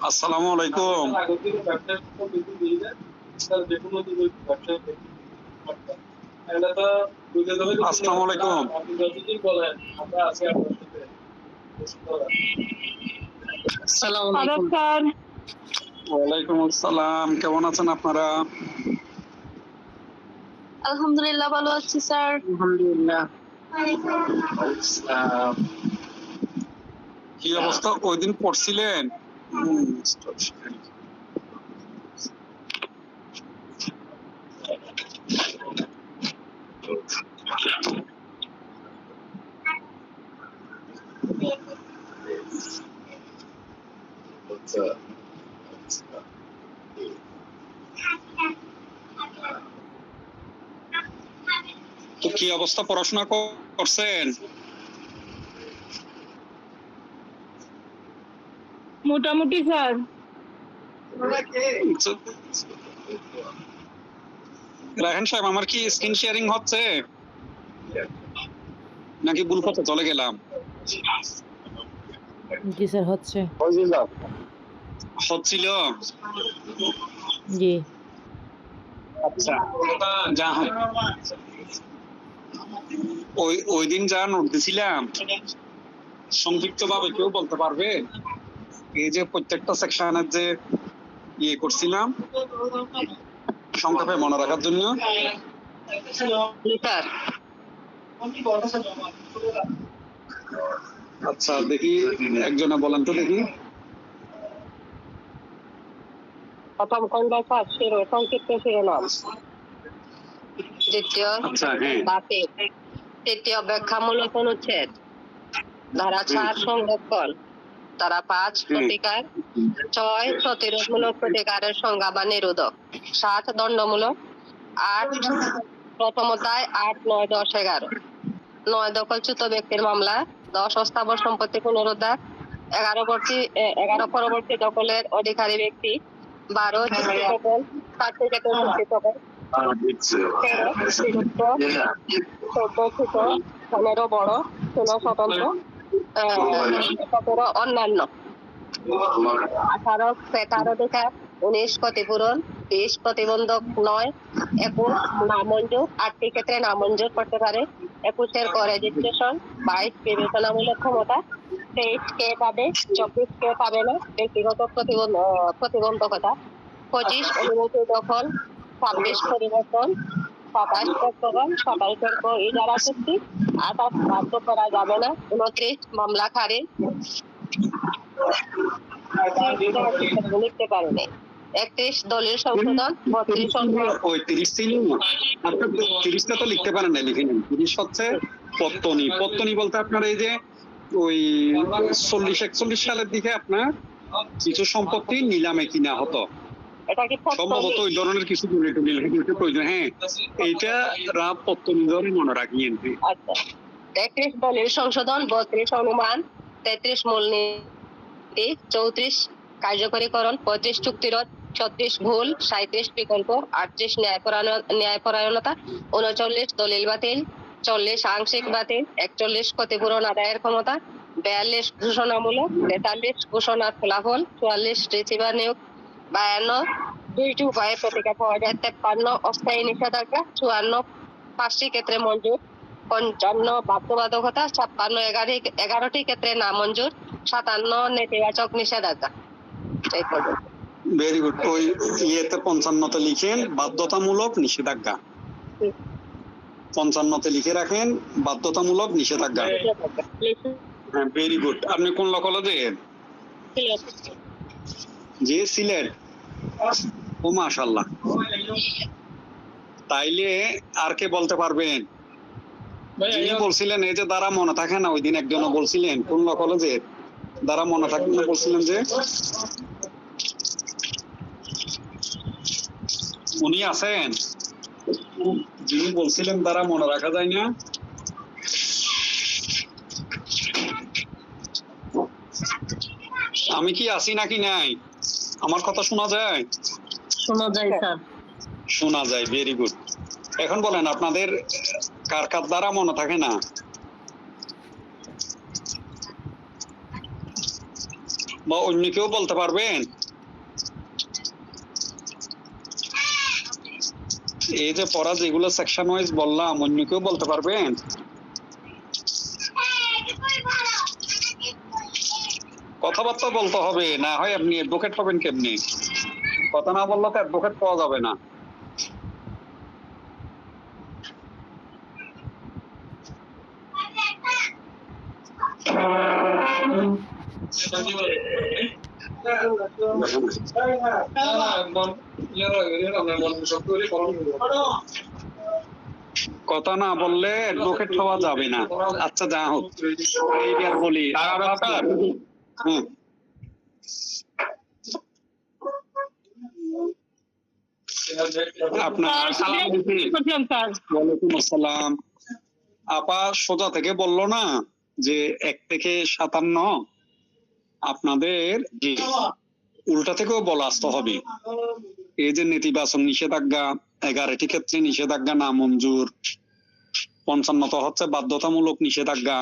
আসসালামু আলাইকুম। আসসালামু আলাইকুম। ওয়ালাইকুম আসসালাম। কেমন আছেন আপনারা? আলহামদুলিল্লাহ ভালো আছি স্যার। আলহামদুলিল্লাহ। কি অবস্থা? ওই দিন পড়ছিলেন? তো কি অবস্থা, পড়াশোনা করছেন? মোটামুটি স্যার। রায়হান সাহেব, আমার কি স্ক্রিন শেয়ারিং হচ্ছে নাকি ভুল পথে চলে গেলাম? জি স্যার, হচ্ছে। হচ্ছিল? জি। আচ্ছা, যা হোক, ওই দিন যা নোট দিছিলাম সংক্ষিপ্ত ভাবে কেউ বলতে পারবে? এই যে প্রত্যেকটা সেকশনের যে ইয়ে করছিলাম সংক্ষেপে মনে রাখার জন্য। আচ্ছা, দেখি একজনে বলেন তো দেখি। প্রথম খণ্ড সংক্ষিপ্ত শিরোনাম। দ্বিতীয় আচ্ছা, হ্যাঁ। তৃতীয় ব্যাখ্যামূলক অনুচ্ছেদ। ধারা 4 সংরক্ষণ। ধারা 5 প্রতিকার। 6 প্রতিরোধমূলক প্রতিকারের সংজ্ঞা বা নিরোধক। 7 দণ্ডমূলক। 8 প্রথম অধ্যায় 8, 9, 10, 11। 9 দখলচ্যুত ব্যক্তির মামলা। 10 অস্থাবর সম্পত্তি পুনরুদ্ধার। 11 পরবর্তী দখলের অধিকারী ব্যক্তি। 12 চুক্তি দখল, সার্টিফিকেটের চুক্তি দখল। 14 ছোট, 15 বড়, 16 স্বতন্ত্র, 17 অন্যান্য। 18 ক্রেতার অধিকার। 19 ক্ষতিপূরণ। 20 প্রতিবন্ধক নয়। 21 নামঞ্জুর, 8টি ক্ষেত্রে নামঞ্জুর করতে পারে। 21 রেজিস্ট্রেশন। 22 বিবেচনামূলক ক্ষমতা। 23 কে পাবে, 24 কে পাবে না, ব্যক্তিগত প্রতিবন্ধকতা। 25 অনুমতি দখল। 26 পরিবর্তন। 27 প্রত্যয়ন, 27 ইজারা চুক্তি। 28 বাধ্য করা যাবে না। 29 মামলা খারিজ। লিখতে পারেনি। 31 দলিল সংশোধন। 32 ওই 30 ছিল, আপনার 30টা তো লিখতে পারেন না, লিখে নিন। 30 হচ্ছে পত্তনি। পত্তনি বলতে আপনার এই যে ওই 40-41 সালের দিকে আপনার কিছু সম্পত্তি নিলামে কিনা হতো, এটা কি সম্ভবত ওই ধরনের কিছু প্রয়োজন। হ্যাঁ, এইটা রাব পত্তনি ধরে মনে রাখিয়েন। আচ্ছা, 33 দলিল সংশোধন। 32 অনুমান। 33 মূলনীতি। 34 কার্যকরীকরণ। 35 চুক্তিরোধ। 36 ভুল। 37 বিকল্প। 38 ন্যায়পরায়ণতা। 39 দলিল বাতিল। 40 আংশিক বাতিল। 41 ক্ষতিপূরণ আদায়ের ক্ষমতা। 42 ঘোষণামূলক। 43 ঘোষণার ফলাফল। 44 রিসিভার নিয়োগ। 52 দুইটি উপায়ে প্রতিকার পাওয়া যায়। 53 অস্থায়ী নিষেধাজ্ঞা। 54 5টি ক্ষেত্রে মঞ্জুর। 55 বাধ্যবাধকতা। 56 11টি ক্ষেত্রে নামঞ্জুর। 57 নেতিবাচক নিষেধাজ্ঞা। এই পর্যন্ত। Very good. ওই ইয়েতে 55তে লিখেন বাধ্যতামূলক নিষেধাজ্ঞা। 55তে লিখে রাখেন বাধ্যতামূলক নিষেধাজ্ঞা। হ্যাঁ, ভেরি গুড। আপনি কোন কলেজে? জি, সিলেট। ও মাশাআল্লাহ। তাইলে আর কে বলতে পারবেন? যিনি বলছিলেন এই যে দ্বারা মনে থাকে না, ওই দিন একজন বলছিলেন কোন কলেজে দ্বারা মনে থাকে না বলছিলেন যে, উনি আছেন যিনি বলছিলেন দ্বারা মনে রাখা যায় না? আমি কি আছি নাকি নাই? আমার কথা শোনা যায়? শোনা যায় স্যার। শোনা যায়, ভেরি গুড। এখন বলেন আপনাদের কার কার দ্বারা মনে থাকে না? বা অন্য কেউ বলতে পারবেন? এই যে পড়া যেগুলো সেকশন ওয়াইজ বললাম, অন্য কেউ বলতে পারবেন? কথাবার্তা বলতে হবে, না হয় আপনি অ্যাডভোকেট হবেন কেমনি? কথা না বললে তো অ্যাডভোকেট পাওয়া যাবে না। কথা না বললে অ্যাডভোকেট হওয়া যাবে না। আচ্ছা যা হোক, এইবার বলি। হুম, আপনার ওয়ালাইকুম আসসালাম। আপা সোজা থেকে বললো না যে 1 থেকে 57, আপনাদের যে উল্টা থেকেও বলা আসতে হবে। এই যে নেতিবাচক নিষেধাজ্ঞা, 11টি ক্ষেত্রে নিষেধাজ্ঞা না মঞ্জুর, 55 হচ্ছে বাধ্যতামূলক নিষেধাজ্ঞা,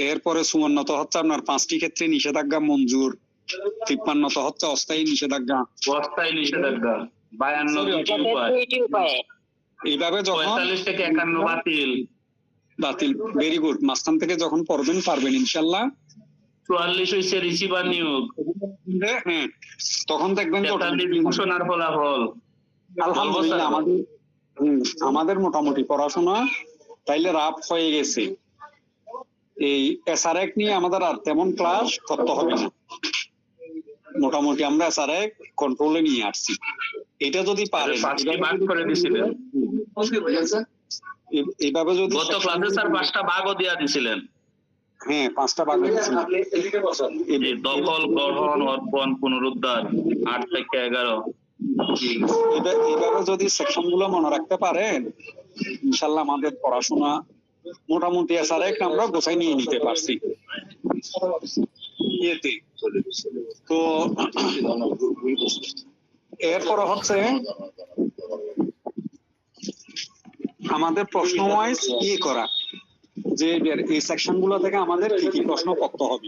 এরপরে 54 হচ্ছে আপনার 5টি ক্ষেত্রে নিষেধাজ্ঞা মঞ্জুর, 53 হচ্ছে অস্থায়ী নিষেধাজ্ঞা। অস্থায়ী নিষেধাজ্ঞা 52 দুইটি উপায়ে এইভাবে যখন 45 থেকে 51 বাতিল, বাতিল, ভেরি গুড। মাঝখান থেকে যখন পড়বেন পারবেন ইনশাল্লাহ। 44 হইছে রিসিভার নিয়োগ, হ্যাঁ, তখন দেখবেন যে 43 ঘোষণার ফলাফল। আলহামদুলিল্লাহ আমাদের মোটামুটি পড়াশোনা তাইলে রাফ হয়ে গেছে। এই এসআরএক নিয়ে আমাদের আর তেমন ক্লাস করতে হবে না, মোটামুটি আমরা এসআরএক কন্ট্রোলে নিয়ে আসছি। এটা যদি পারেন, 5টি ভাগ করে দিছিলেন এইভাবে যদি গত ক্লাসে স্যার 5টা ভাগও দিয়া দিছিলেন। হ্যাঁ 5টা ভাগ এই দখল, গ্রহণ, অর্পণ, পুনরুদ্ধার 8 থেকে 11। এইভাবে যদি সেকশন গুলো মনে রাখতে পারেন ইনশাল্লাহ আমাদের পড়াশোনা মোটামুটি এসআরএক আমরা গোছাই নিয়ে নিতে পারছি। এতে তো এরপর হচ্ছে আমাদের প্রশ্ন ওয়াইজ করা, যে এই সেকশন গুলো থেকে আমাদের কি কি প্রশ্ন করতে হবে।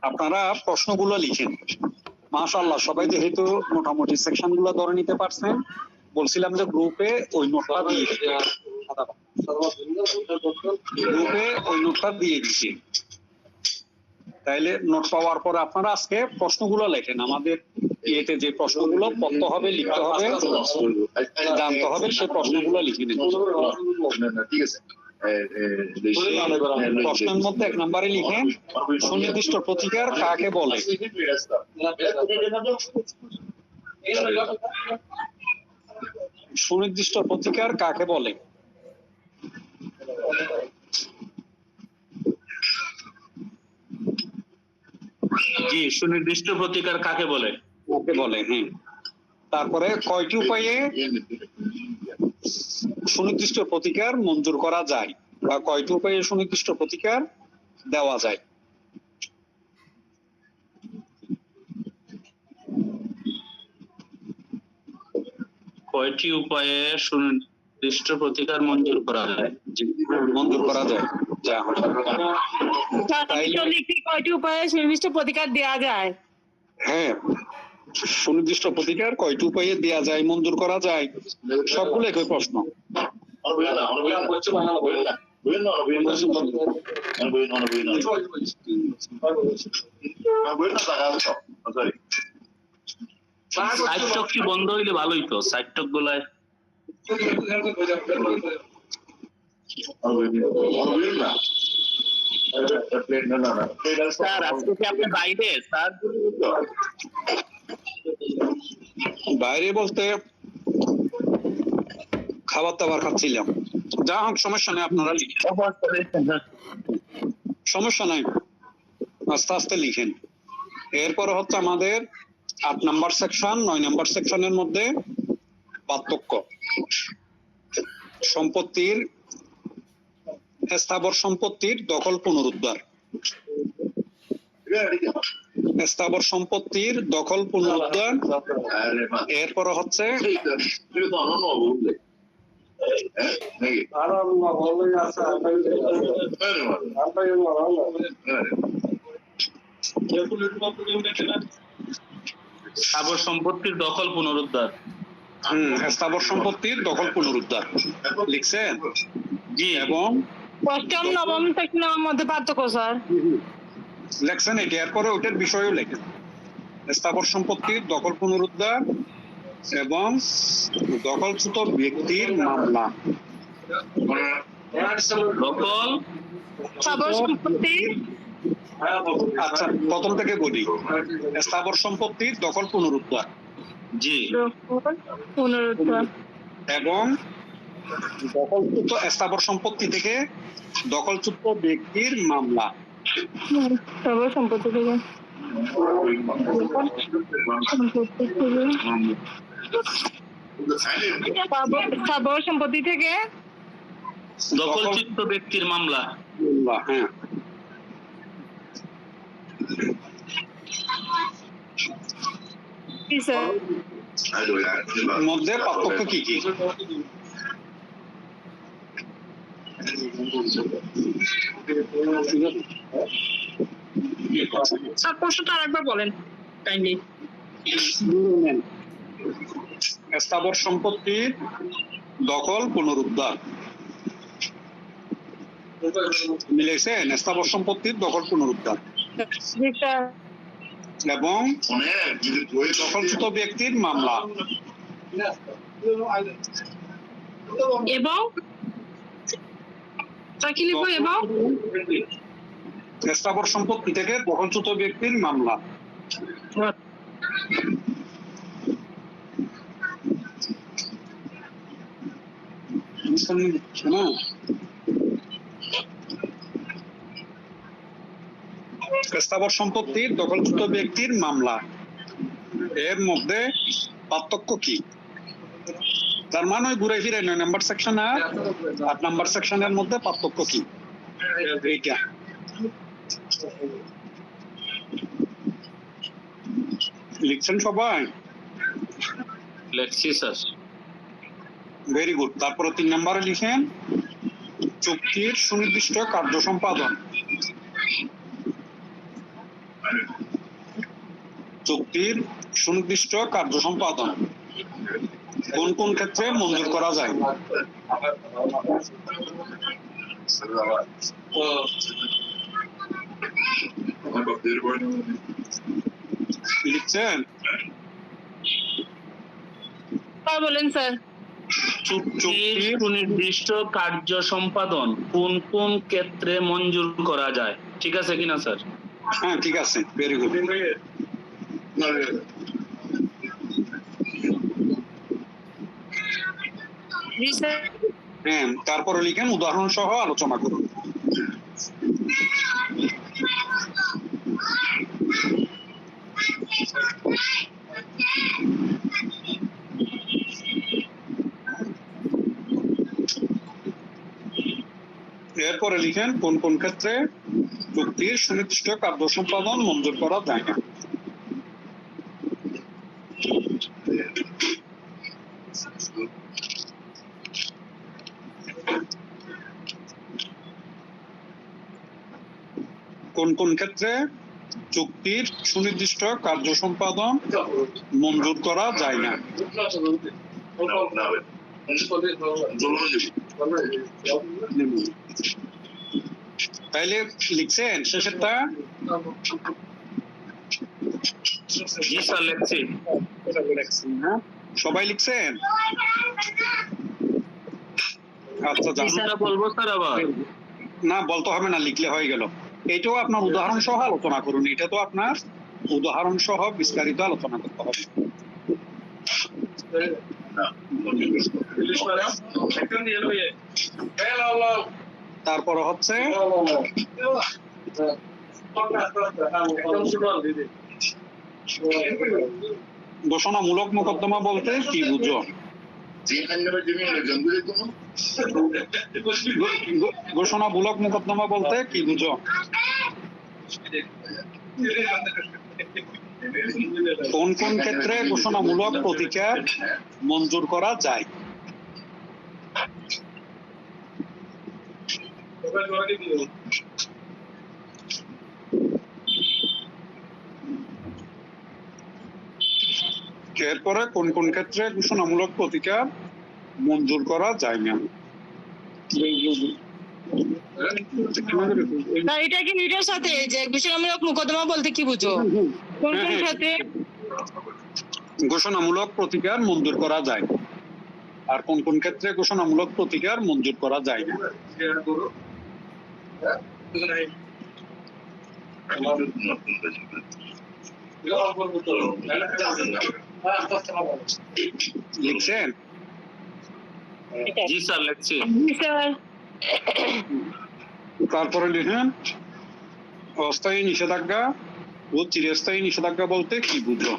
আপনারা প্রশ্নগুলো লিখেন। মাশাআল্লাহ সবাই যেহেতু মোটামুটি সেকশন গুলো ধরে নিতে পারছেন, বলছিলাম যে গ্রুপে ওই নোটটা দিয়ে দিচ্ছি। তাইলে নোট পাওয়ার পর আপনারা আজকে প্রশ্নগুলো লেখেন। আমাদের ইয়েতে যে প্রশ্নগুলো পড়তে হবে, লিখতে হবে, জানতে হবে, সেই প্রশ্নগুলো লিখে নেন। প্রশ্নের মধ্যে 1 নম্বরে লিখেন সুনির্দিষ্ট প্রতিকার কাকে বলে। সুনির্দিষ্ট প্রতিকার কাকে বলে? জি, সুনির্দিষ্ট প্রতিকার কাকে বলে? কাকে বলে, হ্যাঁ। তারপরে কয়টি উপায়ে সুনির্দিষ্ট প্রতিকার মঞ্জুর করা যায় বা কয়টি উপায়ে সুনির্দিষ্ট প্রতিকার দেওয়া যায়? কয়টি উপায়ে সুনির্দিষ্ট প্রতিকার মঞ্জুর করা যায়? মঞ্জুর করা যায়। কয়টি উপায়ে সুনির্দিষ্ট প্রতিকার দেওয়া যায়? হ্যাঁ, সুনির্দিষ্ট প্রতিকার কয়টি উপায়ে দেওয়া যায়, মঞ্জুর করা যায়, সবগুলো একই প্রশ্ন। সাইটটক কি বন্ধ হইলে ভালোই তো, সাইটটক গুলায় স্যার আজকে কি আপনি বাইরে? স্যার বাইরে বলতে খাবার দাবার খাচ্ছিলাম। যা হোক সমস্যা নেই, আপনারা লিখেন, সমস্যা নাই, আস্তে আস্তে লিখেন। এরপর হচ্ছে আমাদের 8 নাম্বার সেকশন, 9 নাম্বার সেকশনের মধ্যে পার্থক্য। সম্পত্তির, স্থাবর সম্পত্তির দখল পুনরুদ্ধার। স্থাবর সম্পত্তির দখল পুনরুদ্ধার। এরপর হচ্ছে স্থাবর সম্পত্তির দখল পুনরুদ্ধার। স্থাবর সম্পত্তির দখল পুনরুদ্ধার লিখছেন? জি। এবং অষ্টম নবম সেকশনের মধ্যে পার্থক্য স্যার। লেখছেন এটি, এরপরে ওটার বিষয়ও লেখেন। স্থাবর সম্পত্তির দখল পুনরুদ্ধার এবং দখলচ্যুত ব্যক্তির মামলা। দখল স্থাবর সম্পত্তি আচ্ছা, প্রথম থেকে বলি। স্থাবর সম্পত্তির দখল পুনরুদ্ধার জি পুনরুদ্ধার এবং দখলচ্যুত স্থাবর সম্পত্তি থেকে দখলচ্যুত ব্যক্তির মামলা। স্থাবর সম্পত্তি থেকে স্থাবর সম্পত্তি থেকে দখলচ্যুত ব্যক্তির মামলা। হ্যাঁ, কি স্যার? মধ্যে পার্থক্য কি কি? স্যার প্রশ্নটা আরেকবার বলেন কাইন্ডলি। স্থাবর সম্পত্তির দখল পুনরুদ্ধার মিলেছেন? স্থাবর সম্পত্তির দখল পুনরুদ্ধার এবং দখলচ্যুত ব্যক্তির মামলা। এবং কি লিখবো? এবং স্থাবর সম্পত্তি থেকে দখলচ্যুত ব্যক্তির মামলা। স্থাবর সম্পত্তির দখলচ্যুত ব্যক্তির মামলা, এর মধ্যে পার্থক্য কি? তার মানে ঘুরে ফিরে 9 নম্বর সেকশন আর 8 নম্বর সেকশনের মধ্যে পার্থক্য কি? এইটা লিখছেন সবাই? লেখছি স্যার। Very good. তারপরে 3 নম্বরে লিখেন চুক্তির সুনির্দিষ্ট কার্য সম্পাদন। চুক্তির সুনির্দিষ্ট কার্য সম্পাদন কোন কোন ক্ষেত্রে মঞ্জুর করা যায়? লিখছেন? বলেন স্যার। চুক্তির সুনির্দিষ্ট কার্য সম্পাদন কোন কোন ক্ষেত্রে মঞ্জুর করা যায়, ঠিক আছে কিনা স্যার? হ্যাঁ, ঠিক আছে, ভেরি গুড। হ্যাঁ, তারপরে লিখেন উদাহরণ সহ আলোচনা করুন। এরপরে লিখেন কোন কোন ক্ষেত্রে চুক্তির সুনির্দিষ্ট কার্য সম্পাদন মঞ্জুর করা যায় না। কোন কোন ক্ষেত্রে চুক্তির সুনির্দিষ্ট কার্য সম্পাদন মঞ্জুর করা যায় না? তাইলে লিখছেন শেষেরটা? জি স্যার, লেখছি। হ্যাঁ, সবাই লিখছেন? আচ্ছা, স্যার বলবো স্যার আবার? না, বলতে হবে না, লিখলে হয়ে গেল। এটাও আপনার উদাহরণ সহ আলোচনা করুন। এটা তো আপনার উদাহরণ সহ বিস্তারিত আলোচনা করতে হবে। তারপর হচ্ছে ঘোষণামূলক মোকদ্দমা বলতে কি বুঝো? ঘোষণামূলক মোকদ্দমা বলতে কি বুঝো? কোন কোন ক্ষেত্রে ঘোষণামূলক প্রতিকার মঞ্জুর করা যায়? এরপরে কোন কোন ক্ষেত্রে ঘোষণামূলক প্রতিকার মঞ্জুর করা যায় না? স্যার এটা কি এটার সাথে যে ঘোষণামূলক মোকদ্দমা বলতে কি বুঝো? কোন কোন ক্ষেত্রে? ঘোষণামূলক প্রতিকার মঞ্জুর করা যায়, আর কোন কোন ক্ষেত্রে ঘোষণামূলক প্রতিকার মঞ্জুর করা যায় না? লিখছেন? জি স্যার, লিখছি। জি স্যার। তারপরে লিখেন অস্থায়ী নিষেধাজ্ঞা ও চিরস্থায়ী নিষেধাজ্ঞা বলতে কি বুঝো?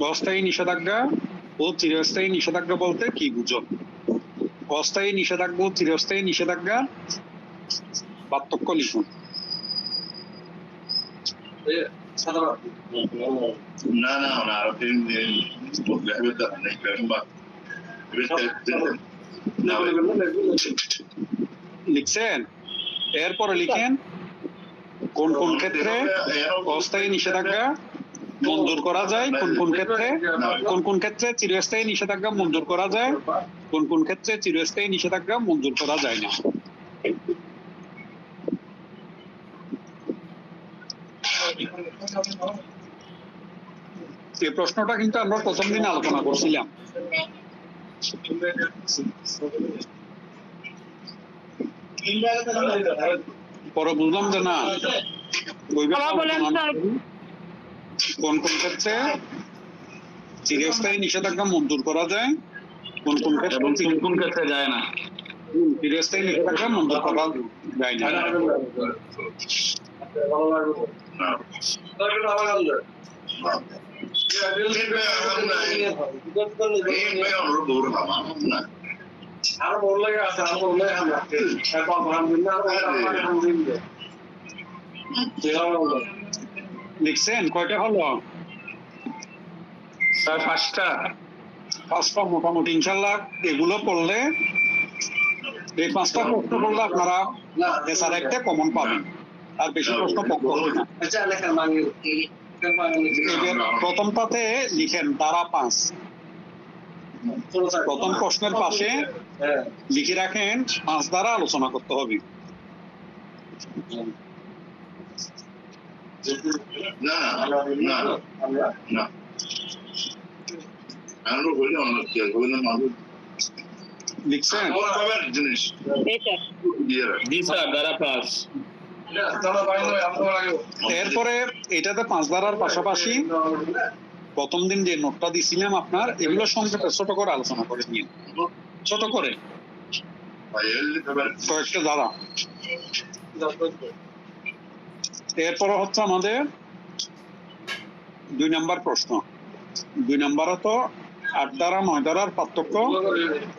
অস্থায়ী নিষেধাজ্ঞা ও চিরস্থায়ী নিষেধাজ্ঞা বলতে কি বুঝো? অস্থায়ী নিষেধাজ্ঞা ও চিরস্থায়ী নিষেধাজ্ঞা পার্থক্য লিখুন। No, ahora লিখছেন? এরপরে লিখেন কোন কোন ক্ষেত্রে অস্থায়ী নিষেধাজ্ঞা মঞ্জুর করা যায়, কোন কোন ক্ষেত্রে চিরস্থায়ী নিষেধাজ্ঞা মঞ্জুর করা যায়, কোন কোন ক্ষেত্রে চিরস্থায়ী নিষেধাজ্ঞা মঞ্জুর করা যায় না। এই প্রশ্নটা কিন্তু আমরা প্রথম দিন আলোচনা করছিলাম। পরে বুঝলাম যে না, কোন কোন ক্ষেত্রে চিরস্থায়ী নিষেধাজ্ঞা মঞ্জুর করা যায়, কোন কোন ক্ষেত্রে এবং কোন কোন ক্ষেত্রে যায় না। চিরস্থায়ী নিষেধাজ্ঞা মঞ্জুর করা যায় না। লিখছেন? কয়টা হলো? স্যার পাঁচটা মোটামুটি। ইনশাল্লাহ এগুলো পড়লে, এই পাঁচটা প্রশ্ন করলে আপনারা এছাড় একটা কমন পাবেন, আর বেশি প্রশ্ন পড়তে হবে না। প্রথমটাতে লিখেন ধারা 5, প্রথম প্রশ্নের পাশে লিখে রাখেন 5 দ্বারা আলোচনা করতে হবে। লিখছেন? জিনিস জি স্যার, ধারা 5। এরপরে এটাতে 5 ধারার পাশাপাশি প্রথম দিন যে নোটটা দিছিলাম আপনার, এগুলো সংক্ষেপে ছোট করে আলোচনা করে নিন, ছোট করে কয়েকটা ধারা। এরপরে হচ্ছে আমাদের 2 নম্বর প্রশ্ন। 2 নম্বরে তো 8 ধারা 9 ধারার পার্থক্য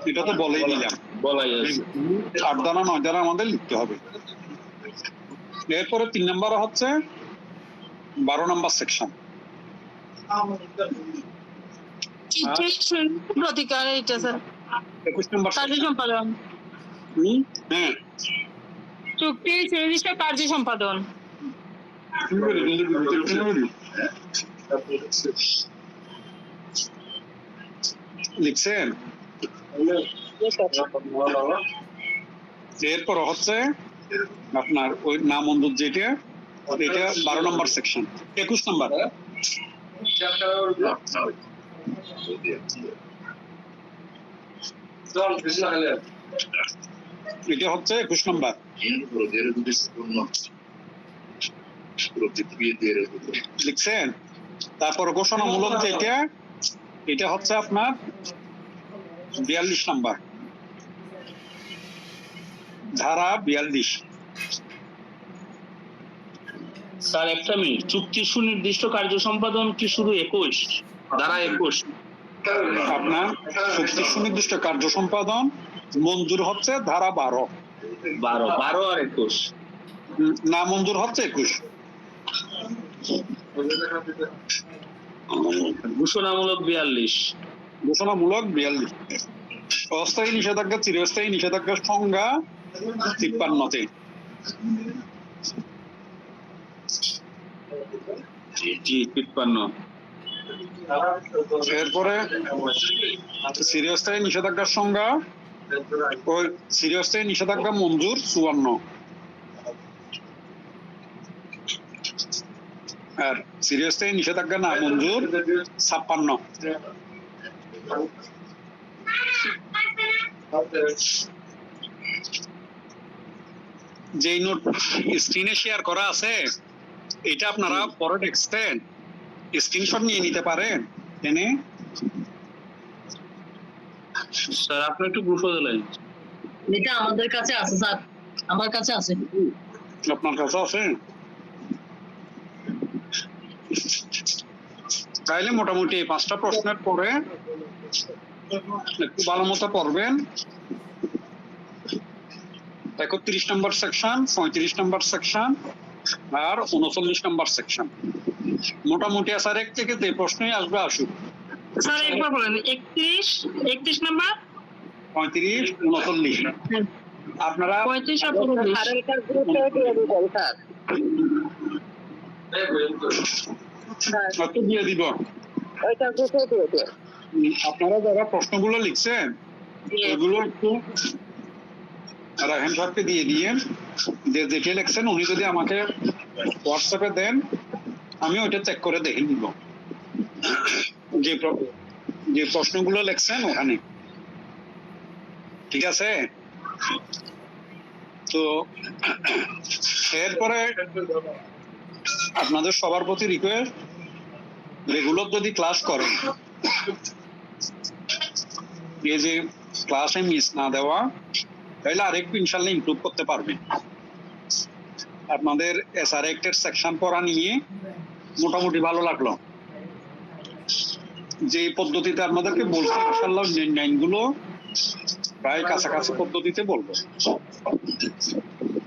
এটা তো বলেই দিলাম, বলাই আছে। 8 ধারা 9 ধারা আমাদের লিখতে হবে। এরপরে 3 নম্বরে হচ্ছে 12 নম্বর সেকশন। প্রতিকার এটা স্যার 21 নম্বর কার্য সম্পাদন, হ্যাঁ চুক্তি সুনির্দিষ্ট কার্য সম্পাদন। লিখছেন? এরপর হচ্ছে আপনার ওই নাম মঞ্জুর যেটা, এটা 12 নম্বর সেকশন। 21 নম্বর এটা হচ্ছে 21 নম্বর। লিখছেন? তারপর ঘোষণামূলক যেটা, এটা হচ্ছে আপনার 42 নম্বর, ধারা 42। স্যার একটা মিনিট, চুক্তি সুনির্দিষ্ট কার্য সম্পাদন কি শুধু 21? ধারা 21 আপনার চুক্তি সুনির্দিষ্ট কার্য সম্পাদন মঞ্জুর হচ্ছে ধারা 12, 12 আর 21। না মঞ্জুর হচ্ছে 21। ঘোষণামূলক 42। ঘোষণামূলক 42। অস্থায়ী নিষেধাজ্ঞা চিরস্থায়ী নিষেধাজ্ঞার সংজ্ঞা 53-তে। জি 53। এরপরে চিরস্থায়ী নিষেধাজ্ঞার সংজ্ঞা, ওই চিরস্থায়ী নিষেধাজ্ঞা মঞ্জুর 54, আর চিরস্থায়ী নিষেধাজ্ঞা না মঞ্জুর 56। যেই নোট স্ক্রিনে শেয়ার করা আছে এটা আপনারা পরে দেখছেন, স্ক্রিনশট নিয়ে নিতে পারেন এনে। স্যার আপনি একটু গ্রুপে দিলেন। এটা আমাদের কাছে আছে স্যার, আমার কাছে আছে। আপনার কাছে আছে? তাইলে মোটামুটি এই 5টা প্রশ্নের পরে একটু ভালো মতো পড়বেন। 31 নম্বর সেকশন, 35 নম্বর সেকশন আর 39 নম্বর সেকশন। মোটামুটি আসার এক থেকে যে প্রশ্নই আসবে আসুক। স্যার একবার বলেন 31 নাম্বার, 35, 39 আপনারা 35 আর 39। আর এটার গ্রুপে দিয়ে দিবেন স্যার। একটু দিয়ে দিব। ওইটা গ্রুপে দিয়ে দিন। আপনারা যারা প্রশ্নগুলো লিখছেন এগুলো একটু রাহেন সাহেবকে দিয়ে দিয়ে, যে যেটা লিখছেন উনি যদি আমাকে হোয়াটসঅ্যাপে দেন আমি ওইটা চেক করে দেখে নিব যে প্রশ্নগুলো লিখছেন ওখানে। ঠিক আছে? তো এরপরে আপনাদের সবার প্রতি রিকোয়েস্ট, রেগুলার যদি ক্লাস করেন, এই যে ক্লাসে মিস না দেওয়া, তাহলে আরেকটু ইনশাল্লাহ ইমপ্রুভ করতে পারবেন। আপনাদের এসআর এর সেকশন পড়া নিয়ে মোটামুটি ভালো লাগলো। যে পদ্ধতিতে আপনাদেরকে বলছি ইনশাল্লাহ গুলো প্রায় কাছাকাছি পদ্ধতিতে বলবো,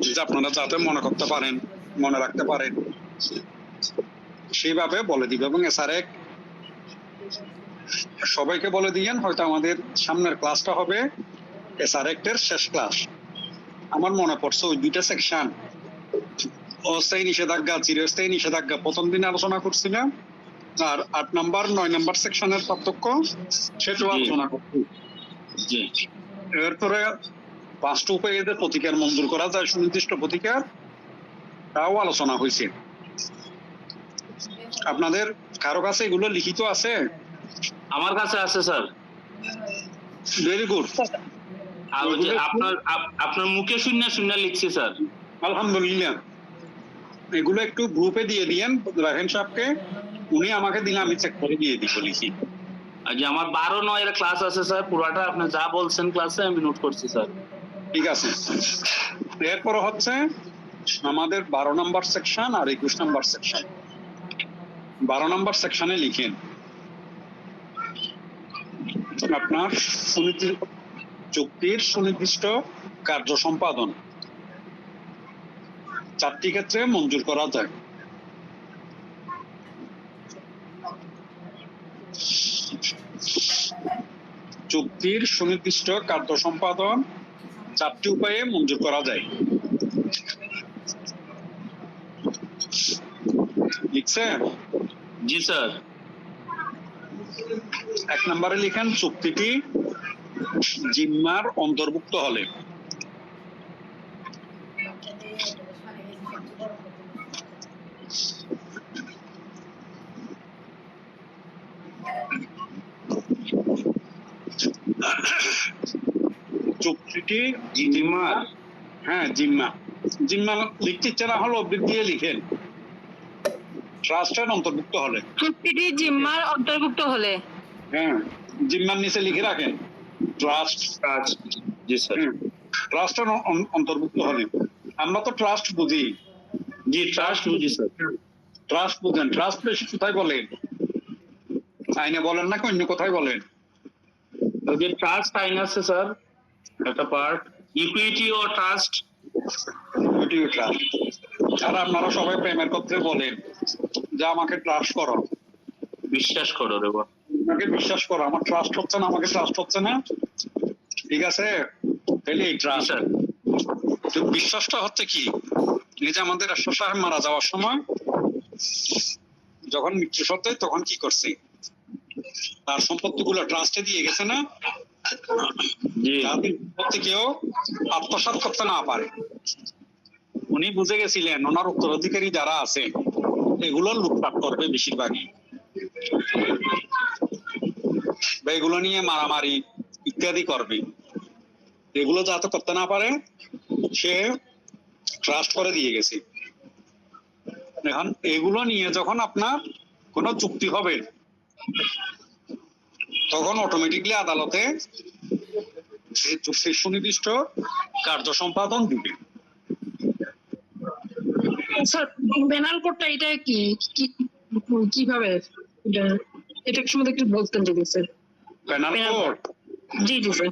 যে আপনারা যাতে মনে করতে পারেন, মনে রাখতে পারেন সেইভাবে বলে দিবে। এবং এসআর সবাইকে বলে দিয়েন, হয়তো আমাদের সামনের ক্লাসটা হবে এসআর এর শেষ ক্লাস। আমার মনে পড়ছে ওই 2টা সেকশন, অস্থায়ী নিষেধাজ্ঞা চিরস্থায়ী নিষেধাজ্ঞা, প্রথম দিন আলোচনা করছিলাম, আর 8 নম্বর 9 নম্বর সেকশনের পার্থক্য সেটাও আলোচনা করছি। জি এরপরে 5টা উপায়ে যে প্রতিকার মঞ্জুর করা যায়, সুনির্দিষ্ট প্রতিকার, তাও আলোচনা হয়েছে। আপনাদের কারো কাছে এগুলো লিখিত আছে? আমার কাছে আছে স্যার। Very good. আর ওই যে আপনার মুখে শূন্য লিখছি স্যার। আলহামদুলিল্লাহ। এগুলো একটু গ্রুপে দিয়ে দিয়েন রাহেন সাহেবকে, উনি আমাকে দিলে আমি চেক করে দিয়ে দিব লিখি। আর যে আমার 12-9 এর ক্লাস আছে স্যার, পুরাটা আপনি যা বলছেন ক্লাসে আমি নোট করছি স্যার। ঠিক আছে। এরপরে হচ্ছে আমাদের 12 নম্বর সেকশন আর 21 নম্বর সেকশন। 12 নম্বর সেকশনে লিখেন আপনার চুক্তির সুনির্দিষ্ট কার্য সম্পাদন 4টি ক্ষেত্রে মঞ্জুর করা যায়। চুক্তির সুনির্দিষ্ট কার্য সম্পাদন 4টি উপায়ে মঞ্জুর করা যায়। লিখছেন? জি স্যার। 1 নম্বরে লিখেন চুক্তিটি জিম্মার অন্তর্ভুক্ত হলে। চুক্তিটি জিম্মার, হ্যাঁ জিম্মা, জিম্মা লিখতে ইচ্ছা না হলে অবৃত্তি দিয়ে লিখেন ট্রাস্টের অন্তর্ভুক্ত হলে। চুক্তিটি জিম্মার অন্তর্ভুক্ত হলে, হ্যাঁ জিম্মার নিচে লিখে রাখেন ট্রাস্ট। জি স্যার। ট্রাস্টের অন্তর্ভুক্ত হলে। আমরা তো ট্রাস্ট বুঝি। জি ট্রাস্ট বুঝি স্যার। ট্রাস্ট বুঝেন, ট্রাস্ট বেশি কোথায় বলেন? আইনে বলেন নাকি অন্য কোথায় বলেন? ওই যে ট্রাস্ট আইন আছে স্যার একটা পার্ট, ইকুইটি ও ট্রাস্ট। ট্রাস্ট। আর আপনারা সবাই প্রেমের ক্ষেত্রে বলেন যে আমাকে ট্রাস্ট করো, বিশ্বাস করো রে বাবা। আমাকে বিশ্বাস করো, আমার ট্রাস্ট হচ্ছে না, আমাকে ট্রাস্ট হচ্ছে না, ঠিক আছে? তাহলে এই ট্রাস্ট, বিশ্বাসটা হচ্ছে কি, এই যে আমাদের রাষ্ট্র সাহেব মারা যাওয়ার সময় যখন মৃত্যু সত্ত্বে তখন কি করছে, তার সম্পত্তি গুলো ট্রাস্টে দিয়ে গেছে না, জি যাতে সম্পত্তি কেউ আত্মসাৎ করতে না পারে। উনি বুঝে গেছিলেন ওনার উত্তরাধিকারী যারা আছে এগুলো লুটপাট করবে বেশিরভাগই, বা এগুলো নিয়ে মারামারি ইত্যাদি করবে, এগুলো যাতে করতে না পারে সে ট্রাস্ট করে দিয়ে গেছে। এখন এগুলো নিয়ে যখন আপনার কোনো চুক্তি হবে তখন অটোমেটিকলি আদালতে এই চুক্তির সুনির্দিষ্ট কার্য সম্পাদন দিবে। স্যার পেনাল কোডটা এটা কি কিভাবে এটা সম্বন্ধে একটু বলতেন যদি স্যার। পেনাল কোড, জি জি স্যার।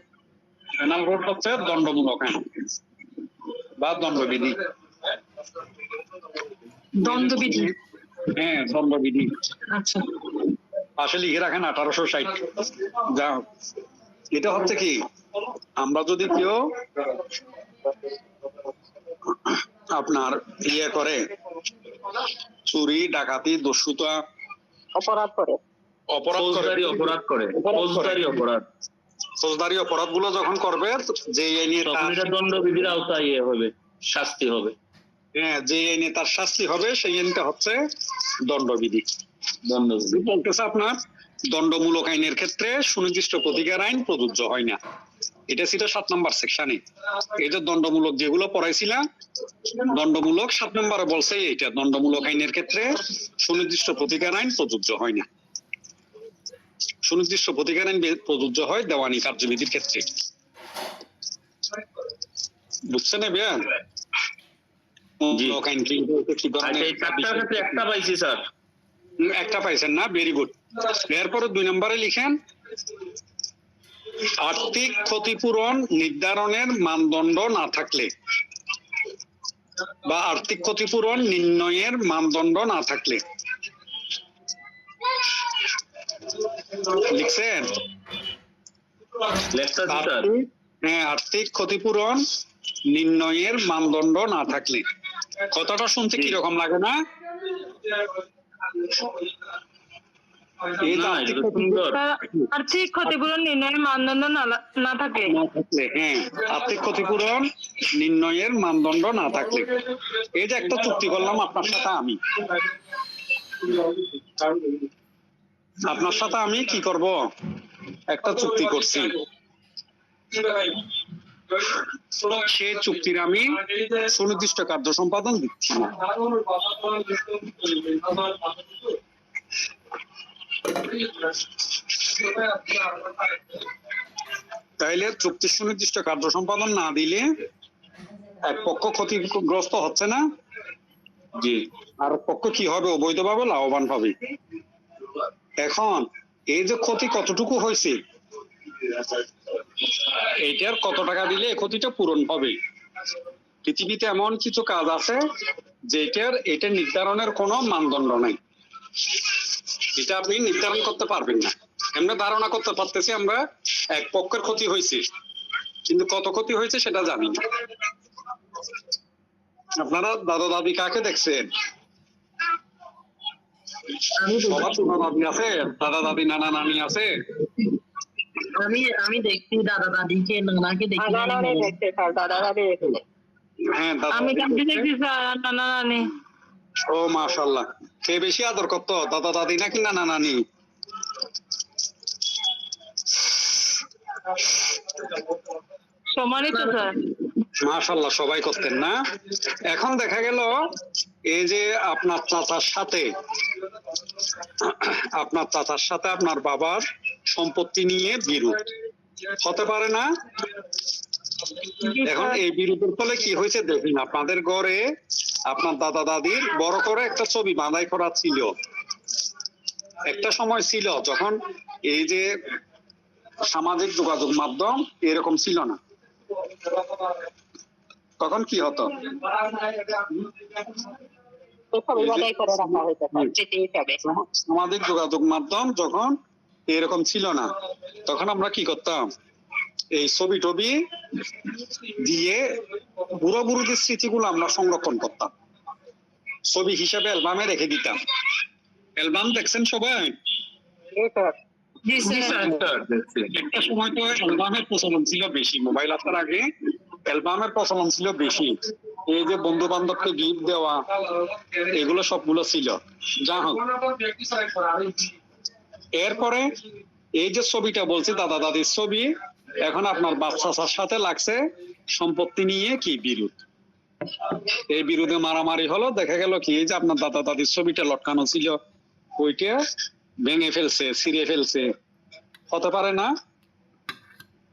পেনাল কোড হচ্ছে দণ্ডমূলক আইন বা দণ্ডবিধি। দ্বন্দ্ববিধি। হ্যাঁ, দণ্ডবিধি। আচ্ছা পাশে লিখে রাখেন 1860। যা হোক, এটা হচ্ছে কি, আমরা যদি কেউ আপনার ইয়ে করে চুরি ডাকাতি দস্যুতা অপরাধ করে অপরাধ করে, ফৌজদারি অপরাধ করে, ফৌজদারি অপরাধ, ফৌজদারি অপরাধ গুলো যখন করবে যে আইনে তখন এটা দণ্ডবিধির আওতায় ইয়ে হবে, শাস্তি হবে। হ্যাঁ, যে আইনে তার শাস্তি হবে সেই আইনটা হচ্ছে দণ্ডবিধি। দণ্ডবিধি বলতেছে আপনার দণ্ডমূলক আইনের ক্ষেত্রে সুনির্দিষ্ট প্রতিকার আইন প্রযোজ্য হয় না, এটা ছিল 7 নম্বর সেকশনে। এই যে দণ্ডমূলক যেগুলো পড়াইছিলাম, দণ্ডমূলক 7 নম্বরে বলছে এইটা দণ্ডমূলক আইনের ক্ষেত্রে সুনির্দিষ্ট প্রতিকার আইন প্রযোজ্য হয় না। সুনির্দিষ্ট প্রতিকার আইন প্রযোজ্য হয় দেওয়ানি কার্যবিধির ক্ষেত্রে। বুঝছেন ভাইয়া? দণ্ডমূলক আইন কি আচ্ছা, ধরনের? এই চারটার ক্ষেত্রে একটা পাইছি স্যার। একটা পাইছেন না, ভেরি গুড। এরপরে 2 নম্বরে লিখেন আর্থিক ক্ষতিপূরণ নির্ধারণের মানদণ্ড না থাকলে বা আর্থিক ক্ষতিপূরণ নির্ণয়ের মানদণ্ড না থাকলে। লিখছেন? লেখতাছি স্যার। হ্যাঁ, আর্থিক ক্ষতিপূরণ নির্ণয়ের মানদণ্ড না থাকলে। কথাটা শুনতে কিরকম লাগে না? এই যে না, আর্থিক এটা তো সুন্দর। আর্থিক ক্ষতিপূরণ নির্ণয়ের মানদণ্ড না থাকলে। হ্যাঁ, আর্থিক ক্ষতিপূরণ নির্ণয়ের মানদণ্ড না থাকলে। এই যে একটা চুক্তি করলাম আপনার সাথে আমি কি করব, একটা চুক্তি করছি, সেই চুক্তির আমি সুনির্দিষ্ট কার্য সম্পাদন দিচ্ছি না। তাইলে চুক্তি সুনির্দিষ্ট কার্য সম্পাদন না দিলে এক পক্ষ ক্ষতিগ্রস্ত হচ্ছে না, জি আর পক্ষ কি হবে, অবৈধভাবে লাভবান হবে। এখন এই যে ক্ষতি কতটুকু হয়েছে, এইটার কত টাকা দিলে এই ক্ষতিটা পূরণ হবে। পৃথিবীতে এমন কিছু কাজ আছে যেটার এটা নির্ধারণের কোনো মানদণ্ড নাই, এটা আপনি নির্ধারণ করতে পারবেন না। আমরা ধারণা করতে পারতেছি আমরা এক পক্ষের ক্ষতি হয়েছে, কিন্তু কত ক্ষতি হয়েছে সেটা জানি না। আপনারা দাদা দাদি কাকে দেখছেন? সবার তো দাদি আছে, দাদা দাদি নানা নানি আছে। আমি দেখছি দাদা দাদিকে, নানাকে দেখি। দাদা নানি দেখতে স্যার, দাদা দাদি দেখতে। হ্যাঁ, দাদা আমি দাদি কাউকে দেখছে। দেখছি স্যার, নানা নানি। ও মাশাআল্লাহ, কে বেশি আদর করতো, দাদা দাদি নাকি নানা নানি? সমানই তো স্যার। মাশাআল্লাহ, সবাই করতেন না? এখন দেখা গেল এই যে আপনার চাচার সাথে আপনার বাবার সম্পত্তি নিয়ে বিরোধ হতে পারে না? এখন এই বিরোধের ফলে কি হয়েছে দেখুন, আপনাদের ঘরে আপনার দাদা দাদির বড় করে একটা ছবি বাঁধাই করা ছিল। একটা সময় ছিল যখন এই যে সামাজিক যোগাযোগ মাধ্যম এরকম ছিল না, তখন কি হতো, ছবি বাছাই করে রাখা হয়েছে স্বীকৃতি হিসাবে। সামাজিক যোগাযোগ মাধ্যম যখন এরকম ছিল না, তখন আমরা কি করতাম, এই ছবি টবি দিয়ে বুড়ো বুড়োদের স্মৃতিগুলো আমরা সংরক্ষণ করতাম, ছবি হিসাবে অ্যালবামে রেখে দিতাম। অ্যালবাম দেখছেন সবাই? এই তো জি স্যার। একটা সময় তো অ্যালবামের প্রচলন ছিল বেশি, মোবাইল আসার আগে অ্যালবামের প্রচলন ছিল বেশি। এই যে বন্ধু বান্ধবকে গিফট দেওয়া, এগুলো সবগুলো ছিল। যা হোক, এরপরে এই যে ছবিটা বলছি দাদা দাদির ছবি, এখন আপনার বাচ্চার সাথে লাগছে সম্পত্তি নিয়ে কি বিরোধ। এই বিরোধে মারামারি হলো, দেখা গেল কি এই যে আপনার দাদা দাদির ছবিটা লটকানো ছিল, ওইটা ভেঙে ফেলছে, ছিঁড়ে ফেলছে, হতে পারে না?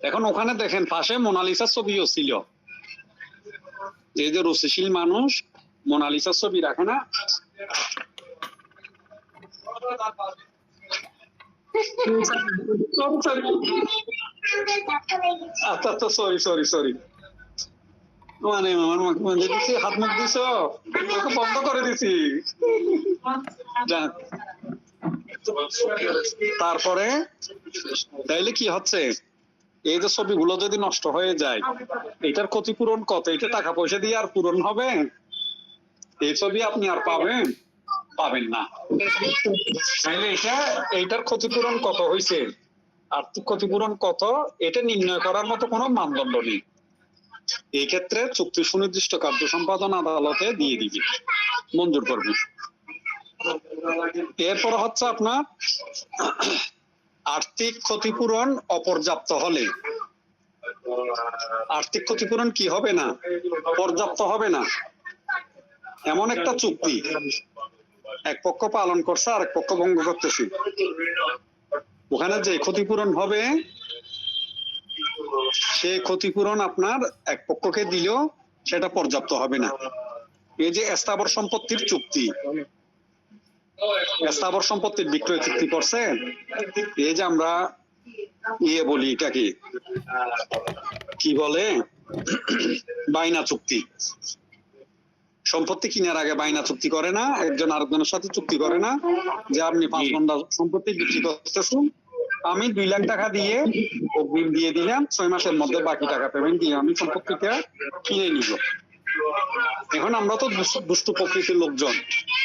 এখন ওখানে দেখেন পাশে মোনালিসার ছবিও ছিল। এই যে রুচিশীল মানুষ মোনালিসার ছবি রাখে না? আচ্ছা আচ্ছা, সরি সরি সরি, মানে আমার মাঝে দিছি, হাত মুখ দিছ, ওকে বন্ধ করে দিছি। যাক। তারপরে তাইলে কি হচ্ছে, এই যে ছবিগুলো যদি নষ্ট হয়ে যায়, এটার ক্ষতিপূরণ কত? এটা টাকা পয়সা দিয়ে আর পূরণ হবে? এই ছবি আপনি আর পাবেন না। তাইলে এইটার ক্ষতিপূরণ কত হয়েছে, আর্থিক ক্ষতিপূরণ কত, এটা নির্ণয় করার মতো কোনো মানদণ্ড নেই। এই ক্ষেত্রে চুক্তি সুনির্দিষ্ট কার্য সম্পাদন আদালতে দিয়ে দিবে, মঞ্জুর করবে। এরপর হচ্ছে আপনার আর্থিক ক্ষতিপূরণ অপর্যাপ্ত হলে, আর্থিক ক্ষতিপূরণ কি হবে না, পর্যাপ্ত হবে না। এমন একটা চুক্তি এক পক্ষ পালন করছে, আরেক পক্ষ ভঙ্গ করতেছে, ওখানে যে ক্ষতিপূরণ হবে সেই ক্ষতিপূরণ আপনার এক পক্ষকে দিলেও সেটা পর্যাপ্ত হবে না। এই যে স্থাবর সম্পত্তির চুক্তি, স্থাবর সম্পত্তির বিক্রয় চুক্তি করছে, এই যে আমরা বলি এটাকে কি বলে, বাইনা চুক্তি। সম্পত্তি কেনার আগে বাইনা চুক্তি করে না, একজন আরেকজনের সাথে চুক্তি করে না যে আপনি 5 ঘন্টা সম্পত্তি বিক্রি করতেছেন, আমি 2 লাখ টাকা দিয়ে অগ্রিম দিয়ে দিলাম, 6 মাসের মধ্যে বাকি টাকা পেমেন্ট দিয়ে আমি সম্পত্তিটা কিনে নিব। এখন আমরা তো দুষ্টু প্রকৃতির লোকজন,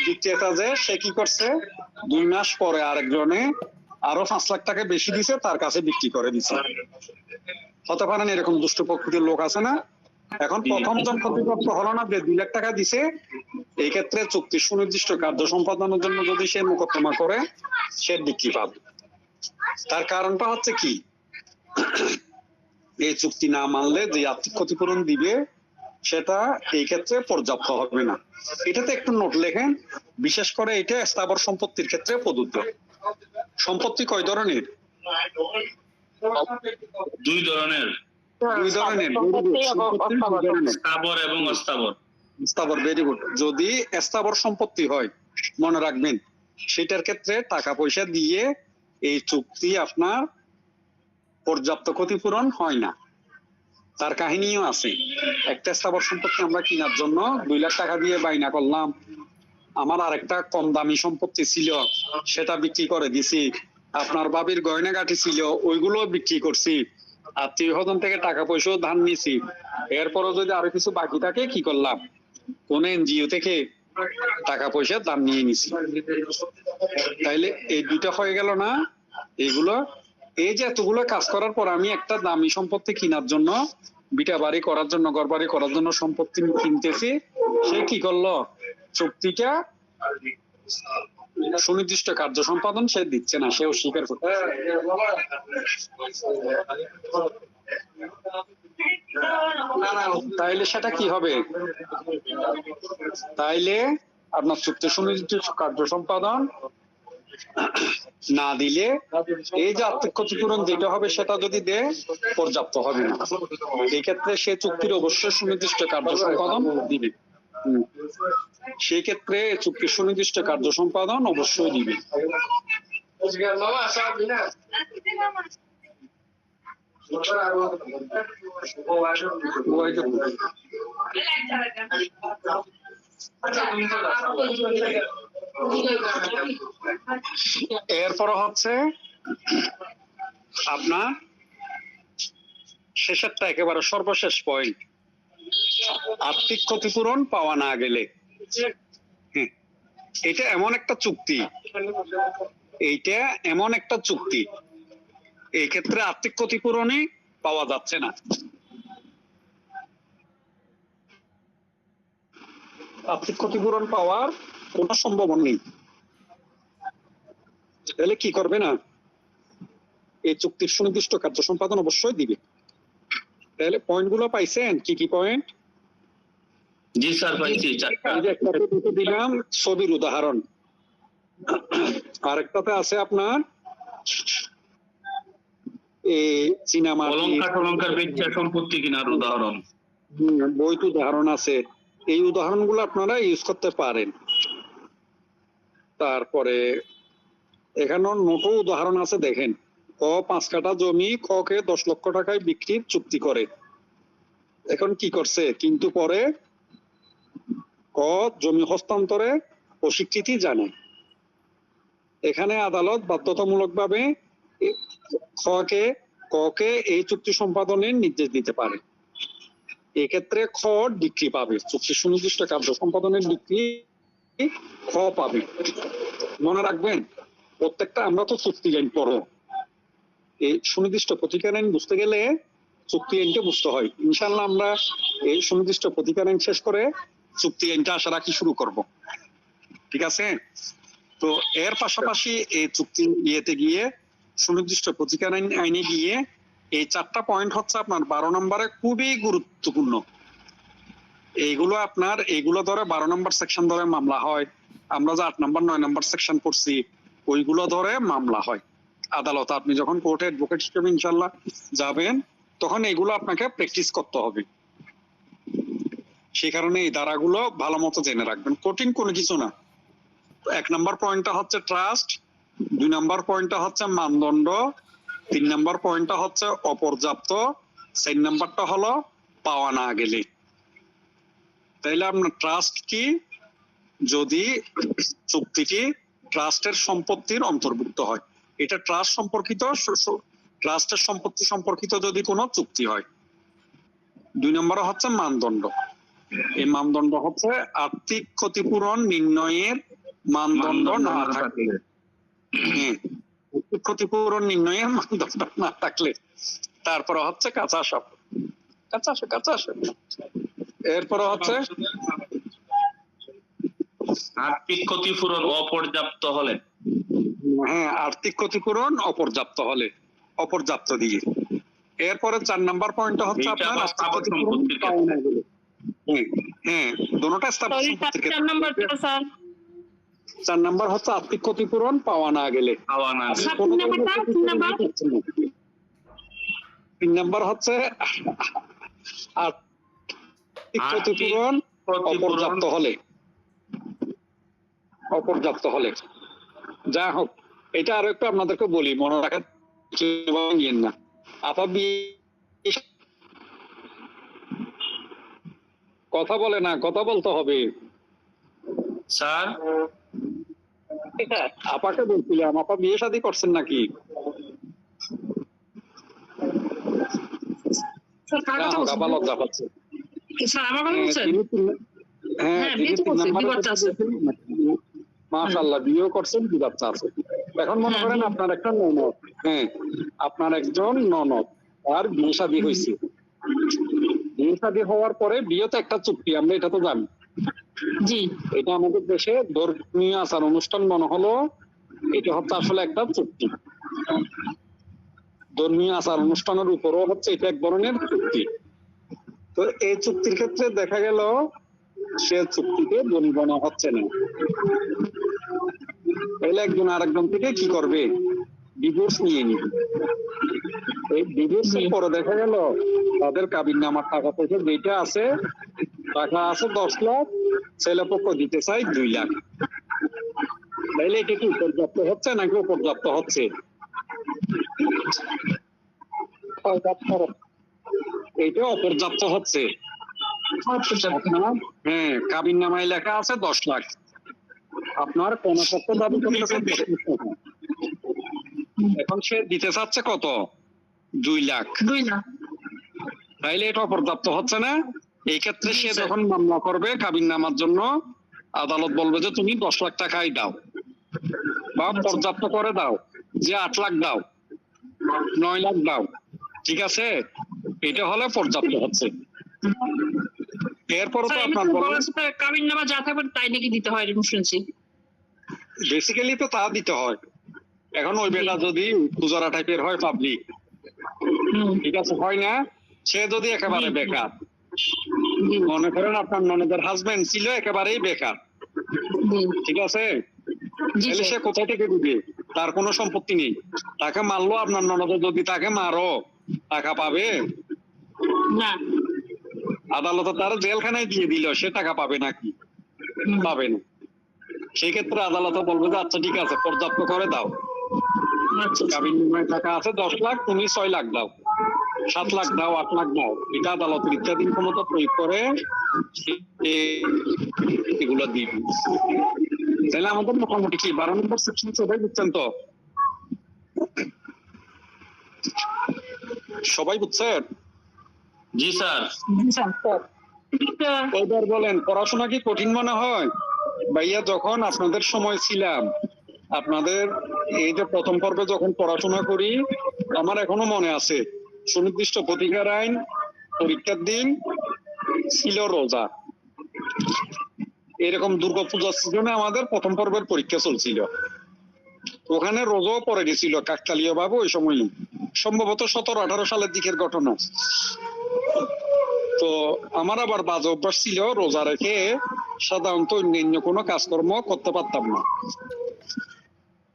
বিক্রেতা যে সে কি করছে, 2 মাস পরে আরেকজনে আরো 5 লাখ টাকা বেশি দিছে, তার কাছে বিক্রি করে দিছে। হতে পারেন এরকম দুষ্টু প্রকৃতির লোক আছে না? এখন প্রথম জন ক্ষতিগ্রস্ত হলো না, 2 লাখ টাকা দিছে, এই ক্ষেত্রে চুক্তি সুনির্দিষ্ট কার্য সম্পাদনের জন্য যদি সে মোকদ্দমা করে, সে বিক্রি পাবে। তার কারণটা হচ্ছে কি, এই চুক্তি না মানলে যে আর্থিক ক্ষতিপূরণ দিবে সেটা এই ক্ষেত্রে পর্যাপ্ত হবে না। এটাতে একটু নোট লেখেন, বিশেষ করে এটা স্থাবর সম্পত্তির ক্ষেত্রে প্রযোজ্য। সম্পত্তি কয় ধরনের? 2 ধরনের, 2 ধরনের। স্থাবর এবং অস্থাবর। স্থাবর, ভেরি গুড। যদি স্থাবর সম্পত্তি হয়, মনে রাখবেন সেটার ক্ষেত্রে টাকা পয়সা দিয়ে এই চুক্তি আপনার পর্যাপ্ত ক্ষতিপূরণ হয় না। তার কাহিনীও আছে। একটা স্থাবর সম্পত্তি আমরা কেনার জন্য 2 লাখ টাকা দিয়ে বাইনা করলাম, আমার আরেকটা কম দামি সম্পত্তি ছিল সেটা বিক্রি করে দিছি, আপনার বাবির গয়নাগাটি ছিল ওইগুলো বিক্রি করছি, আত্মীয় স্বজন থেকে টাকা পয়সাও ধার নিছি, এরপরও যদি আরো কিছু বাকি থাকে কি করলাম, কোন এনজিও থেকে টাকা পয়সা দাম নিয়ে নিছি। তাইলে এই 2টা হয়ে গেল না? এগুলো, এই যে এতগুলো কাজ করার পর আমি একটা দামি সম্পত্তি কেনার জন্য, বিটা বাড়ি করার জন্য, ঘর বাড়ি করার জন্য সম্পত্তি কিনতেছি, সে কি করলো, চুক্তিটা সুনির্দিষ্ট কার্য সম্পাদন সে দিচ্ছে না, সে অস্বীকার করছে। তাইলে সেটা কি হবে, তাইলে আপনার চুক্তি সুনির্দিষ্ট কার্য সম্পাদন না দিলে এই যে আর্থিক ক্ষতিপূরণ যেটা হবে সেটা যদি দেয়, পর্যাপ্ত হবে না। এই ক্ষেত্রে সে চুক্তির অবশ্যই সুনির্দিষ্ট কার্য সম্পাদন দিবে। সেই ক্ষেত্রে চুক্তির সুনির্দিষ্ট কার্য সম্পাদন অবশ্যই দিবে। এরপর হচ্ছে আপনার শেষেরটা একেবারে সর্বশেষ পয়েন্ট, আর্থিক ক্ষতিপূরণ পাওয়া না গেলে। হ্যাঁ, এটা এমন একটা চুক্তি, এইটা এমন একটা চুক্তি, এই ক্ষেত্রে আর্থিক ক্ষতিপূরণই পাওয়া যাচ্ছে না। আর্থিক ক্ষতিপূরণ পাওয়ার কোনো সম্ভাবনা নেই। তাহলে কি করবে না, এই চুক্তির সুনির্দিষ্ট কার্য সম্পাদন অবশ্যই দিবে। তাহলে পয়েন্ট গুলো পাইছেন? কি কি পয়েন্ট? জি স্যার, পাইছি চারটা। এই যে একটাতে দুটো দিলাম ছবির উদাহরণ, আরেকটাতে আছে আপনার এই চীনা অলংকার টলংকার ব্যবসা সম্পত্তি কিনার উদাহরণ। বইতে উদাহরণ আছে, এই উদাহরণগুলো আপনারা ইউজ করতে পারেন। তারপরে এখানে নোটও উদাহরণ আছে, দেখেন ক 5 কাঠা জমি খ কে 10 লক্ষ টাকায় বিক্রির চুক্তি করে। এখন কি করছে, কিন্তু পরে ক জমি হস্তান্তরে অস্বীকৃতি জানায়। এখানে আদালত বাধ্যতামূলকভাবে ক কে এই চুক্তি সম্পাদনের নির্দেশ দিতে পারে। এক্ষেত্রে খ ডিক্রি পাবে, চুক্তি সুনির্দিষ্ট কার্য সম্পাদনের ডিক্রি খ পাবে। মনে রাখবেন, প্রত্যেকটা আমরা তো চুক্তি আইন পড়ো, এই সুনির্দিষ্ট প্রতিকার আইন বুঝতে গেলে চুক্তি আইনটা বুঝতে হয়। ইনশাল্লাহ আমরা এই সুনির্দিষ্ট প্রতিকার আইন শেষ করে চুক্তি আইনটা আশা রাখি শুরু করব। ঠিক আছে? তো এর পাশাপাশি এই চুক্তি ইয়েতে গিয়ে সুনির্দিষ্ট প্রতিকার আইনে গিয়ে এই 4টা পয়েন্ট হচ্ছে আপনার 12 নম্বরে খুবই গুরুত্বপূর্ণ। এইগুলো ধরে 12 নম্বর সেকশন ধরে মামলা হয়। আমরা যে 8 নম্বর 9 নম্বর সেকশন পড়ছি ওইগুলো ধরে মামলা হয় আদালত। আপনি যখন কোর্টে অ্যাডভোকেট হিসেবে ইনশাল্লাহ যাবেন, তখন এগুলো আপনাকে প্র্যাকটিস করতে হবে। সেই কারণে এই ধারাগুলো ভালো মতো জেনে রাখবেন, কঠিন কোনো কিছু না। 1 নম্বর পয়েন্টটা হচ্ছে ট্রাস্ট, 2 নম্বর পয়েন্টটা হচ্ছে মানদণ্ড, 3 নম্বর পয়েন্টটা হচ্ছে অপর্যাপ্ত, 4 নম্বরটা হলো পাওয়া না গেলে। তাইলে আপনার ট্রাস্ট কি, যদি চুক্তিটি ট্রাস্টের সম্পত্তির অন্তর্ভুক্ত হয়, এটা ট্রাস্ট সম্পর্কিত, ট্রাস্টের সম্পত্তি সম্পর্কিত যদি কোনো চুক্তি হয়। 2 নম্বরে হচ্ছে মানদণ্ড, এই মানদণ্ড হচ্ছে আর্থিক ক্ষতিপূরণ নির্ণয়ের মানদণ্ড না থাকলে। আর্থিক ক্ষতিপূরণ নির্ণয়ের মানদণ্ড না থাকলে। তারপরে হচ্ছে কাঁচা সব, কাঁচা সব। এরপরে হচ্ছে আর্থিক ক্ষতিপূরণ অপর্যাপ্ত হলে। হ্যাঁ, আর্থিক ক্ষতিপূরণ অপর্যাপ্ত হলে, অপর্যাপ্ত দিয়ে। এরপরে 4 নম্বর পয়েন্ট হচ্ছে আপনার আর্থিক ক্ষতিপূরণ পাওয়া না গেলে। হ্যাঁ, দুটোটা স্থাবর সম্পত্তির ক্ষেত্রে। 4 নাম্বারটা স্যার। 4 নম্বর হচ্ছে আর্থিক ক্ষতিপূরণ পাওয়া না গেলে। পাওয়া না গেলে। 3 নাম্বারটা 3 নাম্বার 3 নম্বর হচ্ছে আর্থিক ক্ষতিপূরণ অপর্যাপ্ত হলে। অপর্যাপ্ত হলে যা হোক, এটা আরো একটু আপনাদেরকে বলি, মনে রাখার না। আপা কথা বলে না, কথা বলতে হবে স্যার। আপাকে বলছিলাম, আপা বিয়ে শাদী করছেন নাকি? স্যার কার কথা বলছেন? আপা লজ্জা পাচ্ছে। স্যার আমার কথা বলছেন? হ্যাঁ, বিয়ে তো করছে, 2 বাচ্চা আছে। মাশাআল্লাহ, বিয়েও করছেন, 2 বাচ্চা আছে। এখন মনে করেন আপনার একটা ননদ, হ্যাঁ আপনার একজন ননদ, আর বিয়ে শাদী হয়েছে। বিয়ে শাদী হওয়ার পরে বিয়ে তো একটা চুক্তি, আমরা এটা তো জানি। জি। এটা আমাদের দেশে ধর্মীয় আচার অনুষ্ঠান মনে হলো, এটা হচ্ছে আসলে একটা চুক্তি। ধর্মীয় আচার অনুষ্ঠানের উপরও হচ্ছে এটা এক ধরনের চুক্তি। তো এই চুক্তির ক্ষেত্রে দেখা গেল সে চুক্তিতে বনিবনা হচ্ছে না, তাহলে একজন আরেকজন থেকে কি করবে, ডিভোর্স নিয়ে নিবে। এই ডিভোর্সের পরে দেখা গেল তাদের কাবিননামার টাকা পয়সা যেটা আছে, টাকা আছে 10 লাখ, ছেলে পক্ষ দিতে চাই 2 লাখ। তাইলে এটা কি পর্যাপ্ত হচ্ছে নাকি অপর্যাপ্ত হচ্ছে? এইটা অপর্যাপ্ত হচ্ছে। আপনার কাবিন নামায় লেখা আছে 10 লাখ, আপনার কর্মপক্ষ দাবি করতেছে 10 লাখ টাকা। এখন সে দিতে চাচ্ছে কত? 2 লাখ। 2 লাখ। তাইলে এটা অপর্যাপ্ত হচ্ছে না? এই ক্ষেত্রে সে জি, স্যার। যখন মামলা করবে কাবিন নামার জন্য, আদালত বলবে যে তুমি 10 লাখ টাকাই দাও, বা পর্যাপ্ত করে দাও, যে 8 লাখ দাও, 9 লাখ দাও, ঠিক আছে? এটা হলে পর্যাপ্ত হচ্ছে। এরপরে তো স্যার, আপনার এমনি তো বলেন বলা আছে, কাবিন নামা যা থাকবে তাই নাকি দিতে হয়, এরকম শুনছি। বেসিক্যালি তো তা দিতে হয়। এখন ওই বেটা যদি গুজারা টাইপের হয়, পাবলিক, হুম, ঠিক আছে, হয় না? সে যদি একেবারে জি। বেকার, জি, মনে করেন আপনার ননদের হাজবেন্ড ছিল একেবারেই বেকার, জি, ঠিক আছে, জি, তাহলে সে স্যার। কোথায় থেকে দিবে? তার কোনো সম্পত্তি নেই। তাকে মারলো আপনার ননদ, যদি তাকে মারো টাকা পাবে? না। আদালতে তার জেলখানায় দিয়ে দিল, সে টাকা পাবে নাকি? হুম, পাবে না। সেই ক্ষেত্রে আদালতে বলবে যে আচ্ছা ঠিক আছে, পর্যাপ্ত করে দাও। আচ্ছা, কাবিন নামায় টাকা আছে 10 লাখ, তুমি 6 লাখ দাও, 7 লাখ দাও, 8 লাখ দাও। এটা আদালতের ইত্যাদিন ক্ষমতা প্রয়োগ করে সে এগুলো দিবে। তাহলে আমাদের মোটামুটি কি 12 নম্বর সেকশন সবাই বুঝছেন তো? সবাই বুঝছেন? জি স্যার। জি, স্যার। এবার বলেন, পড়াশোনা কি কঠিন মনে হয়? ভাইয়া, যখন আপনাদের সময় ছিলাম, আপনাদের এই যে প্রথম পর্বে যখন পড়াশোনা করি, আমার এখনো মনে আছে, সুনির্দিষ্ট প্রতিকার আইন, পরীক্ষার দিন ছিল রোজা। এরকম দুর্গাপূজার সিজনে আমাদের প্রথম পর্বের পরীক্ষা চলছিল। ওখানে রোজাও পড়ে গেছিল কাকতালীয় ভাবে ওই সময়, সম্ভবত 17-18 সালের দিকের ঘটনা। তো আমার আবার বাজে অভ্যাস ছিল, রোজা রেখে সাধারণত অন্যান্য কোনো কাজকর্ম করতে পারতাম না।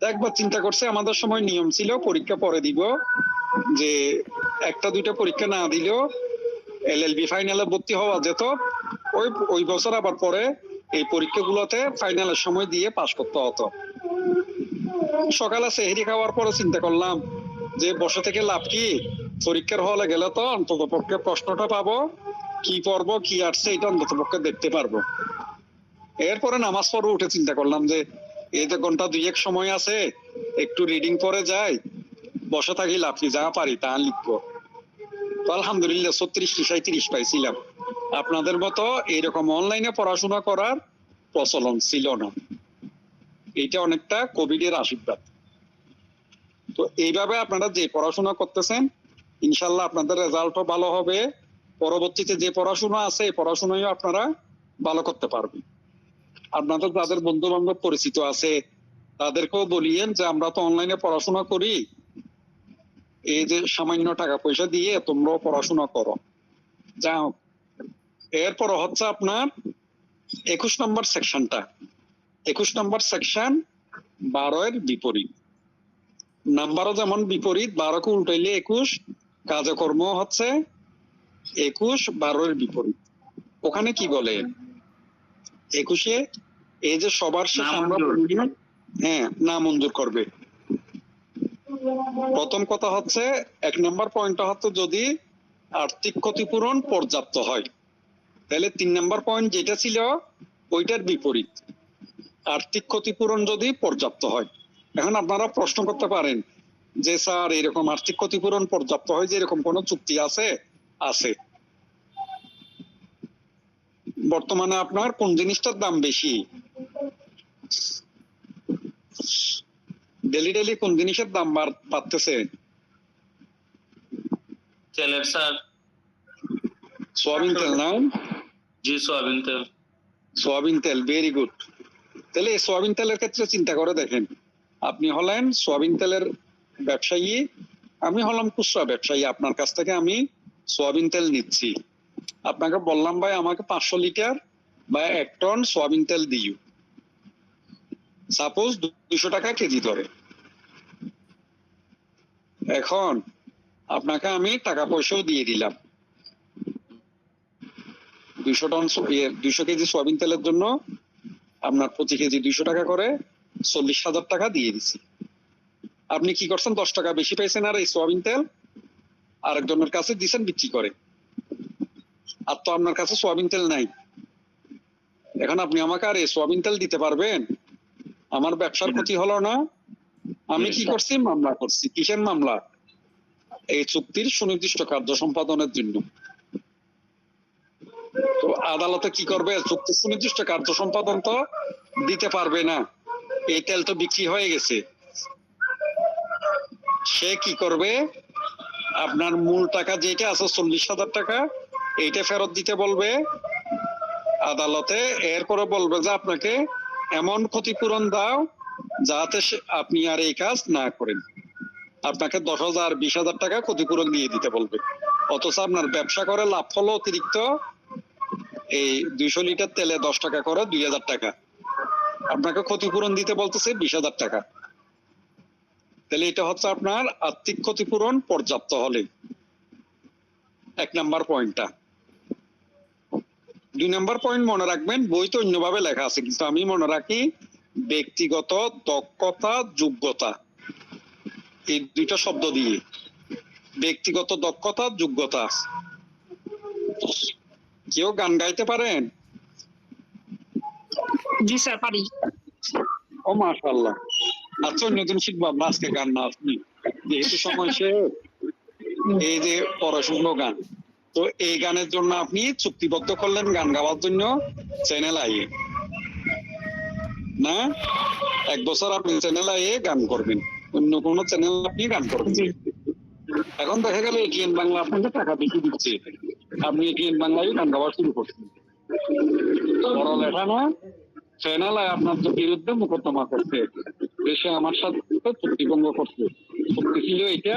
একবার চিন্তা করছে, আমাদের সময় নিয়ম ছিল পরীক্ষা পরে দিব, যে 1-2টা পরীক্ষা না দিলেও এলএলবি ফাইনালে ভর্তি হওয়া যেত। ওই বছর আবার পরে এই পরীক্ষাগুলোতে ফাইনালের সময় দিয়ে পাশ করতে হতো। সকালে সেহরি খাওয়ার পরে চিন্তা করলাম যে বসে থেকে লাভ কি, পরীক্ষার হলে গেলে তো অন্তত পক্ষে প্রশ্নটা পাবো, কি পড়বো কি আসছে এটা অন্তত পক্ষে দেখতে পারবো। এরপরে নামাজ পড়ে উঠে চিন্তা করলাম যে এই যে ঘন্টা 2-1 সময় আছে, একটু রিডিং করে যাই, বসে থাকি লাভ কি, যা পারি তা লিখবো। তো আলহামদুলিল্লাহ 36-37 পাইছিলাম। আপনাদের মতো এইরকম অনলাইনে পড়াশোনা করার প্রচলন ছিল না। এইটা অনেকটা কোভিডের আশীর্বাদ। তো এইভাবে আপনারা যে পড়াশোনা করতেছেন, ইনশাল্লাহ আপনাদের রেজাল্টও ভালো হবে। পরবর্তীতে যে পড়াশোনা আছে এই পড়াশোনায় আপনারা ভালো করতে পারবেন। আপনাদের যাদের বন্ধু বান্ধব পরিচিত আছে তাদেরকেও বলিয়েন যে আমরা তো অনলাইনে পড়াশোনা করি, এই যে সামান্য টাকা পয়সা দিয়ে তোমরাও পড়াশোনা করো। যাও, এরপর হচ্ছে আপনার 21 নম্বর সেকশনটা। 21 নম্বর সেকশন 12-এর বিপরীত। নাম্বারও যেমন বিপরীত, 12কে উল্টাইলে 21, কাজকর্ম হচ্ছে 21 12-এর বিপরীত। ওখানে কি বলে 21-এ এই যে সবার শেষ আমরা বলি, হ্যাঁ, না মঞ্জুর করবে। প্রথম কথা হচ্ছে 1 নম্বর পয়েন্টটা হচ্ছে যদি আর্থিক ক্ষতিপূরণ পর্যাপ্ত হয়, তাহলে 3 নম্বর পয়েন্ট যেটা ছিল ওইটার বিপরীত, আর্থিক ক্ষতিপূরণ যদি পর্যাপ্ত হয়। এখন আপনারা প্রশ্ন করতে পারেন যে স্যার এরকম আর্থিক ক্ষতিপূরণ পর্যাপ্ত হয় যে এরকম কোন চুক্তি আছে? আছে। বর্তমানে আপনার কোন জিনিসটার দাম বেশি? ডেলি কোন জিনিসের দাম বাড়তেছে? তেলের স্যার। সোয়াবিন তেল না? জি, সোয়াবিন তেল। সোয়াবিন তেল, ভেরি গুড। তাহলে এই সোয়াবিন তেলের ক্ষেত্রে চিন্তা করে দেখেন, আপনি হলেন সোয়াবিন তেলের ব্যবসায়ী, আমি হলাম খুচরা ব্যবসায়ী, আপনার কাছ থেকে আমি সোয়াবিন তেল নিচ্ছি। আপনাকে বললাম ভাই আমাকে 500 লিটার বা 1 টন সোয়াবিন তেল দিও, সাপোজ 200 টাকা কেজি ধরে। এখন আপনাকে আমি টাকা পয়সাও দিয়ে দিলাম, 200 কেজি সোয়াবিন তেলের জন্য আপনার প্রতি কেজি 200 টাকা করে 40,000 টাকা দিয়ে দিছি। আপনি কি করছেন? 10 টাকা বেশি পাইছেন আর এই সোয়াবিন তেল আরেকজনের কাছে দিচ্ছেন বিক্রি করে। আর তো আপনার কাছে সোয়াবিন তেল নাই। এখন আপনি আমাকে আর এই সোয়াবিন তেল দিতে পারবেন? আমার ব্যবসার ক্ষতি হলো না? আমি কি করছি? মামলা করছি। কিসের মামলা? এই চুক্তির সুনির্দিষ্ট কার্য সম্পাদনের জন্য। তো আদালতে কি করবে? চুক্তির সুনির্দিষ্ট কার্য সম্পাদন তো দিতে পারবে না, এই তেল তো বিক্রি হয়ে গেছে। সে কি করবে? আপনার মূল টাকা যেটা আছে 40,000 টাকা, এইটা ফেরত দিতে বলবে আদালতে। এরপরে বলবে যে আপনাকে এমন ক্ষতিপূরণ দাও যাতে আপনি আর এই কাজ না করেন। আপনাকে 10,000 20,000 টাকা ক্ষতিপূরণ দিয়ে দিতে বলবে। অথচ আপনার ব্যবসা করে লাভ হলো অতিরিক্ত এই 200 লিটার তেলে 10 টাকা করে 2,000 টাকা, আপনাকে ক্ষতিপূরণ দিতে বলতেছে 20,000 টাকা। তাহলে এটা হচ্ছে আপনার আর্থিক ক্ষতিপূরণ পর্যাপ্ত হলে, 1 নাম্বার পয়েন্টটা। 2 নাম্বার পয়েন্ট মনে রাখবেন, বই তো অন্যভাবে লেখা আছে, কিন্তু আমি মনে রাখি ব্যক্তিগত দক্ষতা যোগ্যতা, এই দুইটা শব্দ দিয়ে। ব্যক্তিগত দক্ষতা যোগ্যতা। কেউ গান গাইতে পারেন? জি স্যার পারি। ও মাশাআল্লাহ। আচ্ছা, অন্যদিন শিখবো আমরা, আজকে গান না আপনি, যেহেতু সময় শেষ। এই যে পড়াশুনো গান, তো এই গানের জন্য আপনি চুক্তিবদ্ধ করলেন গান গাওয়ার জন্য চ্যানেল আইয়ে, না? 1 বছর আপনি চ্যানেল আইয়ে গান করবেন, অন্য কোনো চ্যানেল আপনি গান করবেন। এখন দেখা গেল এটিএন বাংলা আপনাকে টাকা বেশি দিচ্ছে, আপনি এটিএন বাংলায় গান গাওয়া শুরু করছেন। বড় লেখা না, চ্যানেল আপনার বিরুদ্ধে মোকদ্দমা করছে, দেশে আমার সাথে চুক্তিভঙ্গ করছে। চুক্তি ছিল এটা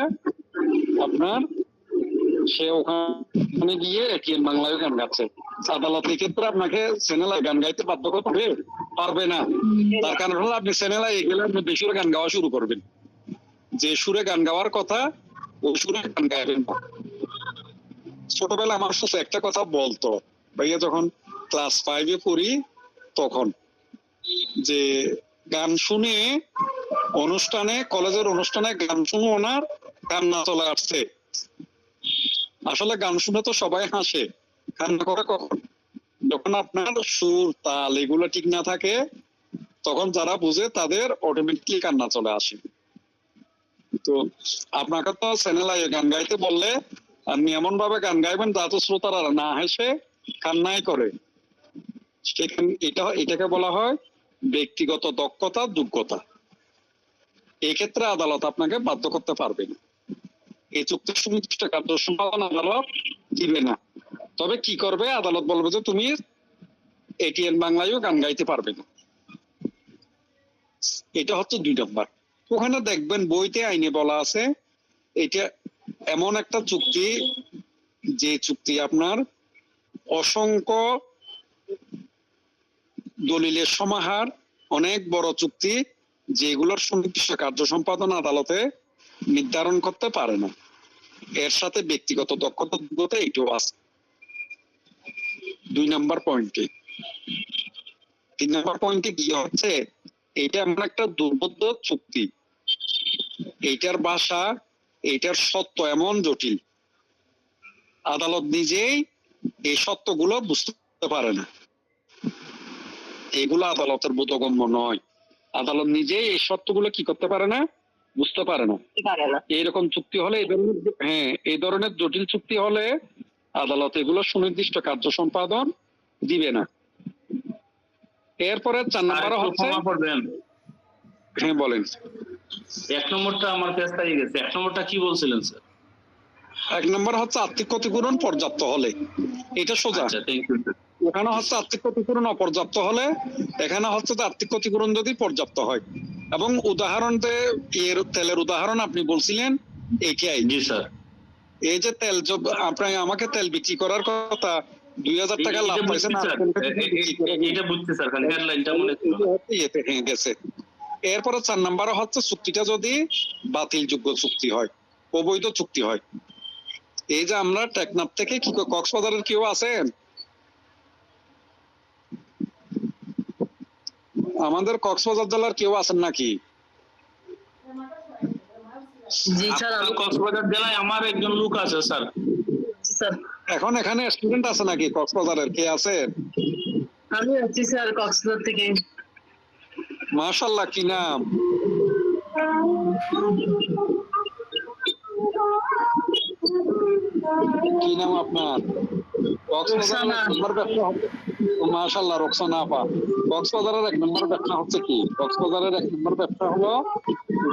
আপনার, সে ওখানে গিয়ে এটিএন বাংলায় গান গাচ্ছে। আদালত এই ক্ষেত্রে আপনাকে চ্যানেলে গান গাইতে বাধ্য করতে পারবে না। তার কারণ হলো আপনি চ্যানেলে গেলে আপনি বেসুরে গান গাওয়া শুরু করবেন। যে সুরে গান গাওয়ার কথা ওই সুরে গান গাইবেন না। ছোটবেলা আমার সাথে একটা কথা বলতো ভাইয়া, যখন ক্লাস 5-এ পড়ি তখন, যে গান শুনে অনুষ্ঠানে, কলেজের অনুষ্ঠানে গান শুনে ওনার কান্না চলে আসছে। আসলে গান শুনে তো সবাই হাসে, কান্না করে কখন? যখন আপনার সুর তাল এগুলো ঠিক না থাকে, তখন যারা বুঝে তাদের অটোমেটিকলি কান্না চলে আসে। তো আপনাকে তো চ্যানেল গান গাইতে বললে আপনি এমন ভাবে গান গাইবেন যাতে শ্রোতারা না হেসে কান্নাই করে। এটাকে বলা হয় ব্যক্তিগত দক্ষতা যোগ্যতা। এই ক্ষেত্রে আদালত আপনাকে বাধ্য করতে পারবে না, এই চুক্তির সুনির্দিষ্ট কার্য সম্পাদন আদালত দিবে না। তবে কি করবে? আদালত বলবে যে তুমি এটিএন বাংলায়ও গান গাইতে পারবে না। এটা হচ্ছে 2 নাম্বার। ওখানে দেখবেন বইতে আইনে বলা আছে, এটা এমন একটা চুক্তি যে চুক্তি আপনার অসংখ্য দলিলের সমাহার, অনেক বড় চুক্তি, যেগুলোর সুনির্দিষ্ট কার্য সম্পাদন আদালতে নির্ধারণ করতে পারে না। এর সাথে ব্যক্তিগত দক্ষতা যোগ্যতা এটাও আছে 2 নাম্বার পয়েন্টে। 3 নাম্বার পয়েন্টে কি হচ্ছে, এটা এমন একটা দুর্বোধ্য চুক্তি, এইটার ভাষা, এইটার সত্য এমন জটিল, আদালত নিজেই এই সত্যগুলো বুঝতে পারে না। এগুলো আদালতের বোধগম্য নয়। আদালত নিজেই এই সত্যগুলো কি করতে পারে না, বুঝতে পারে না। এইরকম চুক্তি হলে, এই ধরনের জটিল চুক্তি হলে আদালত এগুলো সুনির্দিষ্ট কার্য সম্পাদন দিবে না। এরপরে 4 নাম্বার হচ্ছে, হ্যাঁ বলেন। 1 নম্বরটা আমার কাছে পেয়ে গেছে। 1 নম্বরটা কি বলছিলেন স্যার? 1 নাম্বার হচ্ছে আর্থিক ক্ষতিপূরণ পর্যাপ্ত হলে, এটা সোজা। আচ্ছা, থ্যাংক ইউ। ওখানে হচ্ছে আর্থিক ক্ষতিপূরণ অপর্যাপ্ত হলে, এখানে হচ্ছে আর্থিক ক্ষতিপূরণ যদি পর্যাপ্ত হয়। এবং উদাহরণতে এর তেলের উদাহরণ আপনি বলছিলেন একেআই। জি স্যার। এই যে তেল, আপনি আমাকে তেল বিক্রি করার কথা 2,000 টাকা লাভ পাইছেন, এটা বুঝছি স্যার, খালি হেডলাইনটা মনে ছিল না। হ্যাঁ গেছে। এরপরে 4 নাম্বার হচ্ছে চুক্তিটা যদি বাতিলযোগ্য চুক্তি হয়, অবৈধ চুক্তি হয়। এই যে আমরা টেকনাফ থেকে কি কক্সবাজারের কেউ আছেন? আমাদের কক্সবাজার জেলার কেউ আছেন নাকি? জি স্যার, কক্সবাজার জেলায় আমার একজন লোক আছে স্যার। স্যার এখন এখানে স্টুডেন্ট আছে নাকি কক্সবাজারের, কে আছে? আমি আছি স্যার কক্সবাজার থেকে। মাশাআল্লাহ, কি নাম? কি নাম আপনার? কক্সবাজারের এক নম্বর ব্যবসা হচ্ছে, মাশাআল্লাহ, রোকসানা আপা। কক্সবাজারের এক নম্বর ব্যবসা হচ্ছে কি? কক্সবাজারের এক নম্বর ব্যবসা হলো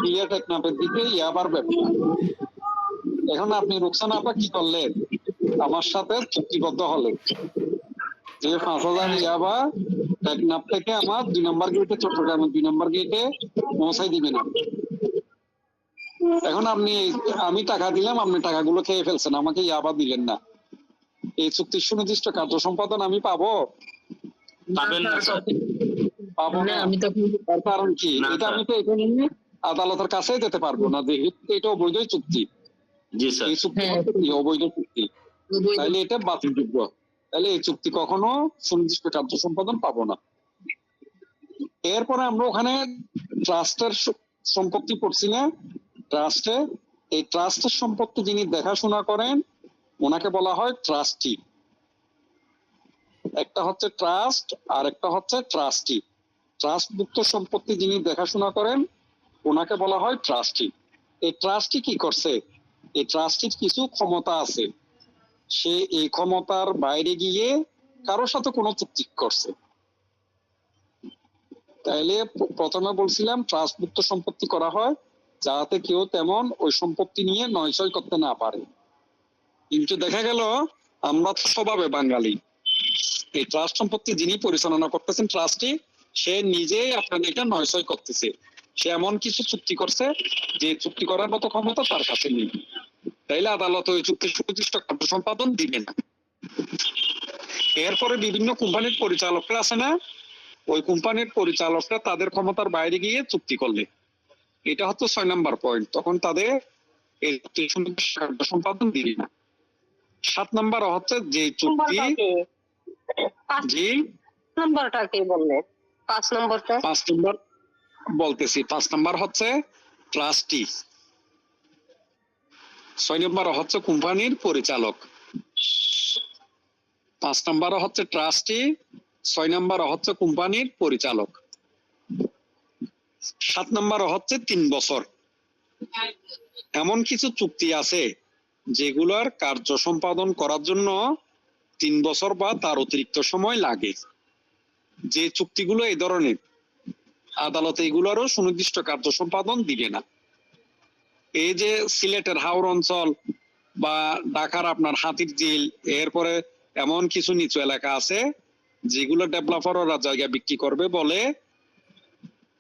বিয়ে টেকনাফের দিকে ইয়াবার ব্যবসা। এখন আপনি রোকসানা আপা কি করলেন? আমার সাথে চুক্তিবদ্ধ হলেন যে 5,000 ইয়াবা টেকনাফ থেকে আমার 2 নম্বর গেটে, চট্টগ্রামের 2 নম্বর গেটে পৌঁছাই দিবেন আপনি। এখন আমি টাকা দিলাম, আপনি টাকাগুলো খেয়ে ফেলছেন, আমাকে ইয়াবা দিলেন না। এই চুক্তির সুনির্দিষ্ট কার্য সম্পাদন আমি পাবো? পাবেন না স্যার। পাবো না। আমি তো তার কারণ কি? না, এটা স্যার। আমি তো এখানে আদালতের কাছেই যেতে পারবো না, যেহেতু এটা অবৈধ চুক্তি। জি স্যার। এই চুক্তি অবৈধ চুক্তি, তাইলে এটা বাতিলযোগ্য। তাহলে এই চুক্তি কখনো সুনির্দিষ্ট কার্য সম্পাদন পাবো না। এরপরে আমরা ওখানে ট্রাস্টের সম্পত্তি পড়ছি না? ট্রাস্টে, এই ট্রাস্টের সম্পত্তি যিনি দেখাশোনা করেন ওনাকে বলা হয় ট্রাস্টি। একটা হচ্ছে ট্রাস্ট আর একটা হচ্ছে ট্রাস্টি। ট্রাস্টভুক্ত সম্পত্তি যিনি দেখাশোনা করেন ওনাকে বলা হয় ট্রাস্টি। এই ট্রাস্টি কি করছে? এই ট্রাস্টির কিছু ক্ষমতা আছে, সে এই ক্ষমতার বাইরে গিয়ে কারোর সাথে কোনো চুক্তি করছে। তাইলে প্রথমে বলছিলাম ট্রাস্টভুক্ত সম্পত্তি করা হয় যাতে কেউ তেমন ওই সম্পত্তি নিয়ে নয়ছয় করতে না পারে। কিন্তু দেখা গেল আমরা তো স্বভাবে বাঙালি, এই ট্রাস্ট সম্পত্তি যিনি পরিচালনা করতেছেন ট্রাস্টি, সে নিজেই আপনাদের এটা নয়ছয় করতেছে। সে এমন কিছু চুক্তি করছে যে চুক্তি করার মতো ক্ষমতা তার কাছে নেই। তাইলে আদালত ওই চুক্তির সুনির্দিষ্ট কার্য সম্পাদন দিবে না। এরপরে বিভিন্ন কোম্পানির পরিচালকরা আছে না, ওই কোম্পানির পরিচালকরা তাদের ক্ষমতার বাইরে গিয়ে চুক্তি করলে, এটা হচ্ছে 6 নম্বর পয়েন্ট, তখন তাদের এই চুক্তির সুনির্দিষ্ট কার্য সম্পাদন দিবে না। 7 নম্বর হচ্ছে যে চুক্তি, জি 5 নম্বরটা কি বললেন? 5 নম্বরটা 5 নম্বর বলতেছি। 5 নম্বর হচ্ছে ট্রাস্টি, 6 নম্বর হচ্ছে কোম্পানির পরিচালক। 5 নম্বর হচ্ছে ট্রাস্টি, 6 নম্বর হচ্ছে কোম্পানির পরিচালক, 7 নম্বর হচ্ছে 3 বছর। এমন কিছু চুক্তি আছে যেগুলোর কার্য সম্পাদন করার জন্য 3 বছর বা তার অতিরিক্ত সময় লাগে। যে চুক্তিগুলো এই ধরনের, আদালত এগুলোরও সুনির্দিষ্ট কার্য সম্পাদন দিবে না। এই যে সিলেটের হাওর অঞ্চল বা ঢাকার আপনার হাতির ঝিল, এরপরে এমন কিছু নিচু এলাকা আছে যেগুলো ডেভেলপাররা জায়গা বিক্রি করবে বলে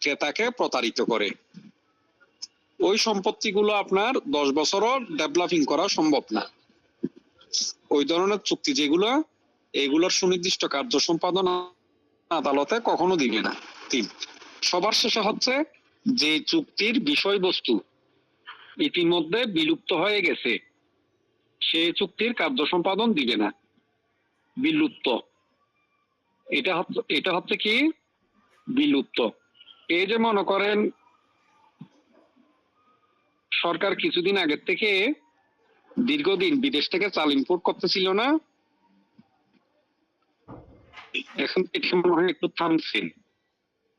ক্রেতাকে প্রতারিত করে। ওই সম্পত্তিগুলো আপনার 10 বছরও ডেভেলপিং করা সম্ভব না। ওই ধরনের চুক্তি যেগুলো, এগুলোর সুনির্দিষ্ট কার্য সম্পাদন আদালতে কখনো দিবে না। 3, সবার শেষে হচ্ছে যে চুক্তির বিষয়বস্তু ইতিমধ্যে বিলুপ্ত হয়ে গেছে, সেই চুক্তির কার্য সম্পাদন দিবে না। বিলুপ্ত, এটা হচ্ছে কি বিলুপ্ত। এই যে মনে করেন সরকার কিছুদিন আগের থেকে দীর্ঘদিন বিদেশ থেকে চাল ইম্পোর্ট করতেছিল না, এখন এটা মনে হয় একটু থামছে।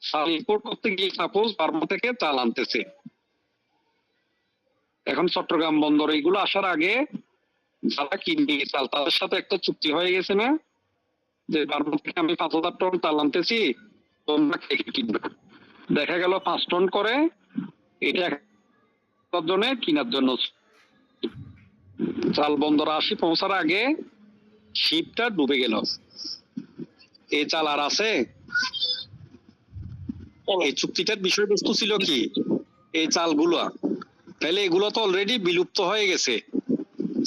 চাল ইম্পোর্ট করতে গিয়ে সাপোজ বার্মা থেকে চাল আনতেছে, এখন চট্টগ্রাম বন্দর এইগুলো আসার আগে যারা কিনবে চাল তাদের সাথে একটা চুক্তি হয়ে গেছে না, যে বার্মা থেকে আমি 5,000 টন চাল আনতেছি, তোমরা কে কিনবে। দেখা গেল 5 টন করে, এটা জন্য কেনার জন্য চাল বন্দর পৌঁছার আগে শিপটা ডুবে গেল, এই চাল আর আছে? এই চুক্তিটার বিষয়বস্তু ছিল কি এই চালগুলো, তাহলে এগুলো তো অলরেডি বিলুপ্ত হয়ে গেছে।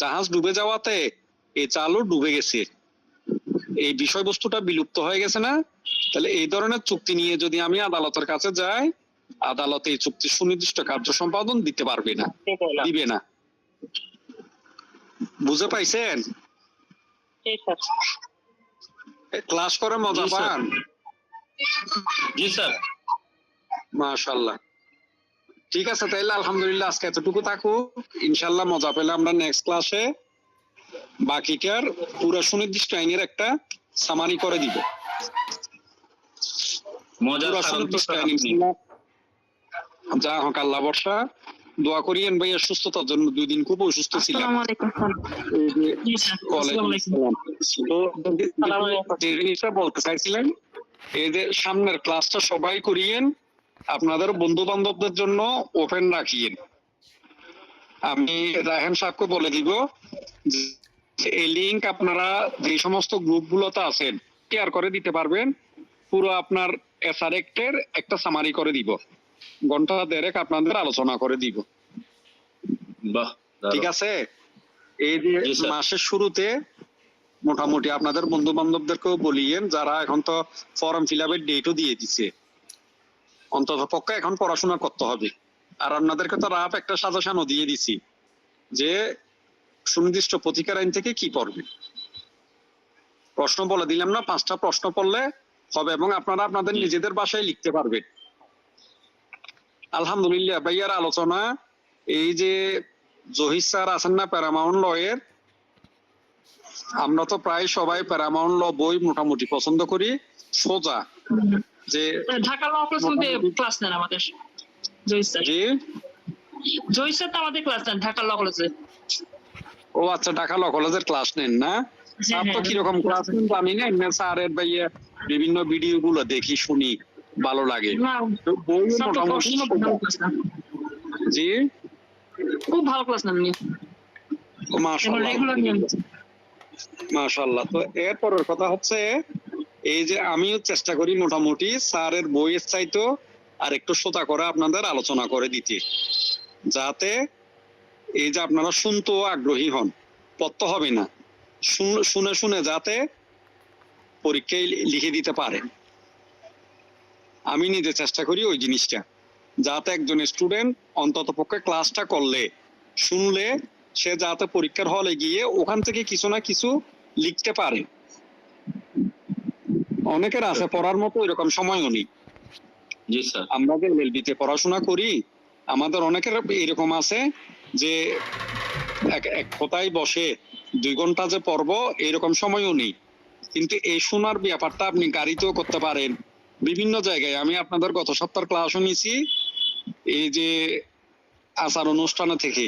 জাহাজ ডুবে যাওয়াতে এই চালও ডুবে গেছে, এই বিষয়বস্তুটা বিলুপ্ত হয়ে গেছে না? তাহলে এই ধরনের চুক্তি নিয়ে যদি আমি আদালতের কাছে যাই, আদালত এই চুক্তির সুনির্দিষ্ট কার্য সম্পাদন দিতে পারবে না, দিবে না। বুঝে পাইছেন? ক্লাস করে মজা জি, স্যার। পান? জি স্যার। মাশাআল্লাহ, ঠিক আছে তাইলে আলহামদুলিল্লাহ আজকে এতটুকু থাকুক। ইনশাআল্লাহ মজা পেলে আমরা নেক্সট ক্লাসে বাকিটার পুরো সুনির্দিষ্ট আইনের একটা সামারি করে দিব। মজার পুরো কারণ তো সুনির্দিষ্ট স্যার আইন আপনি। যা হোক আল্লাহ ভরসা, দোয়া করিয়েন ভাইয়া সুস্থতার জন্য। 2 দিন খুব অসুস্থ ছিলাম। আসসালামু আলাইকুম স্যার। এই যে জি স্যার, ওয়ালাইকুম আসসালামু আলাইকুম। আসসালাম। তো যে জিনিসটা বলতে চাইছিলেন, এই যে সামনের ক্লাসটা সবাই করিয়েন, আপনাদের বন্ধু বান্ধবদের জন্য ওপেন রাখিয়েন। আমি রায়হান সাহেবকে বলে দিব যে এই লিংক আপনারা যে সমস্ত গ্রুপগুলোতে আছেন শেয়ার করে দিতে পারবেন। পুরো আপনার এসআরএক্টের একটা সামারি করে দিব, ঘন্টা দেড়েক আপনাদের আলোচনা করে দিব। বাহ, ঠিক দারুণ। আছে? এই যে জি, স্যার। মাসের শুরুতে মোটামুটি আপনাদের বন্ধু বান্ধবদেরকেও বলিয়েন, যারা এখন তো ফর্ম ফিল আপের ডেটও দিয়ে দিছে, অন্তত পক্ষে এখন পড়াশোনা করতে হবে। আর আপনাদেরকে তো রাফ একটা সাজেশনও দিয়ে দিছি যে সুনির্দিষ্ট প্রতিকার আইন থেকে কি পড়বে। প্রশ্ন বলে দিলাম না, 5টা প্রশ্ন পড়লে হবে এবং আপনারা আপনাদের নিজেদের ভাষায় লিখতে পারবেন। আলহামদুলিল্লাহ ভাইয়ার আলোচনা, এই যে জহির স্যার আছেন না প্যারামাউন্ট লয়ের, আমরা তো প্রায় সবাই প্যারামাউন্ট ল বই মোটামুটি পছন্দ করি। সোজা যে ঢাকা ল কলেজ মধ্যে ক্লাস নেন আমাদের জয় স্যার। জি, জয় স্যার তো আমাদের ক্লাস নেন ঢাকা ল কলেজে। ও আচ্ছা, ঢাকা ল কলেজের ক্লাস নেন না? স্যার তো কিরকম ক্লাস নেন জানি না, এমনি স্যারের ভাইয়া বিভিন্ন ভিডিও গুলো দেখি শুনি, ভালো লাগে। না, তো বই স্যার তো মোটামুটি খুব ভালো ক্লাস নেন। জি, খুব ভালো ক্লাস নেন উনি। মাশাআল্লাহ রেগুলার নেন। মাশাআল্লাহ। তো এরপরের কথা হচ্ছে, এই যে আমিও চেষ্টা করি মোটামুটি স্যারের বইয়ের চাইতো আর একটু সোজা করে আপনাদের আলোচনা করে দিতে, যাতে এই যে আপনারা শুনতেও আগ্রহী হন, পড়তে হবে না, শুনে শুনে যাতে পরীক্ষায় লিখে দিতে পারেন। আমি নিজে চেষ্টা করি ওই জিনিসটা, যাতে একজন স্টুডেন্ট অন্তত পক্ষে ক্লাসটা করলে, শুনলে, সে যাতে পরীক্ষার হলে গিয়ে ওখান থেকে কিছু না কিছু লিখতে পারে। অনেকের আছে পড়ার মতো এরকম সময়ও নেই। জি স্যার। আমরা যে এলএলবি তে পড়াশোনা করি, আমাদের অনেকের এরকম আছে যে এক কথায় বসে 2 ঘন্টা যে পড়বো এরকম সময়ও নেই। কিন্তু এই শোনার ব্যাপারটা আপনি গাড়িতেও করতে পারেন, বিভিন্ন জায়গায়। আমি আপনাদের গত সপ্তাহের ক্লাসও নিছি, এই যে আচার অনুষ্ঠানে থেকে।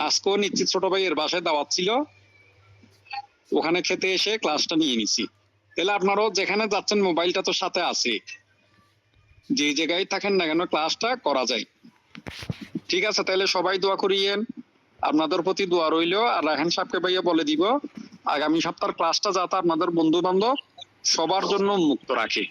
আজকেও নিশ্চিত ছোট ভাইয়ের বাসায় দাওয়াত ছিল, ওখানে খেতে এসে ক্লাসটা নিয়ে নিছি। তাহলে আপনারাও যেখানে যাচ্ছেন মোবাইলটা তো সাথে আছে, যে জায়গায় থাকেন না কেন ক্লাসটা করা যায়। ঠিক আছে, তাহলে সবাই দোয়া করিয়েন, আপনাদের প্রতি দোয়া রইল। আর রায়হান সাহেবকে ভাইয়া বলে দিব আগামী সপ্তাহের ক্লাসটা যাতে আপনাদের বন্ধু বান্ধব সবার জন্য মুক্ত রাখে।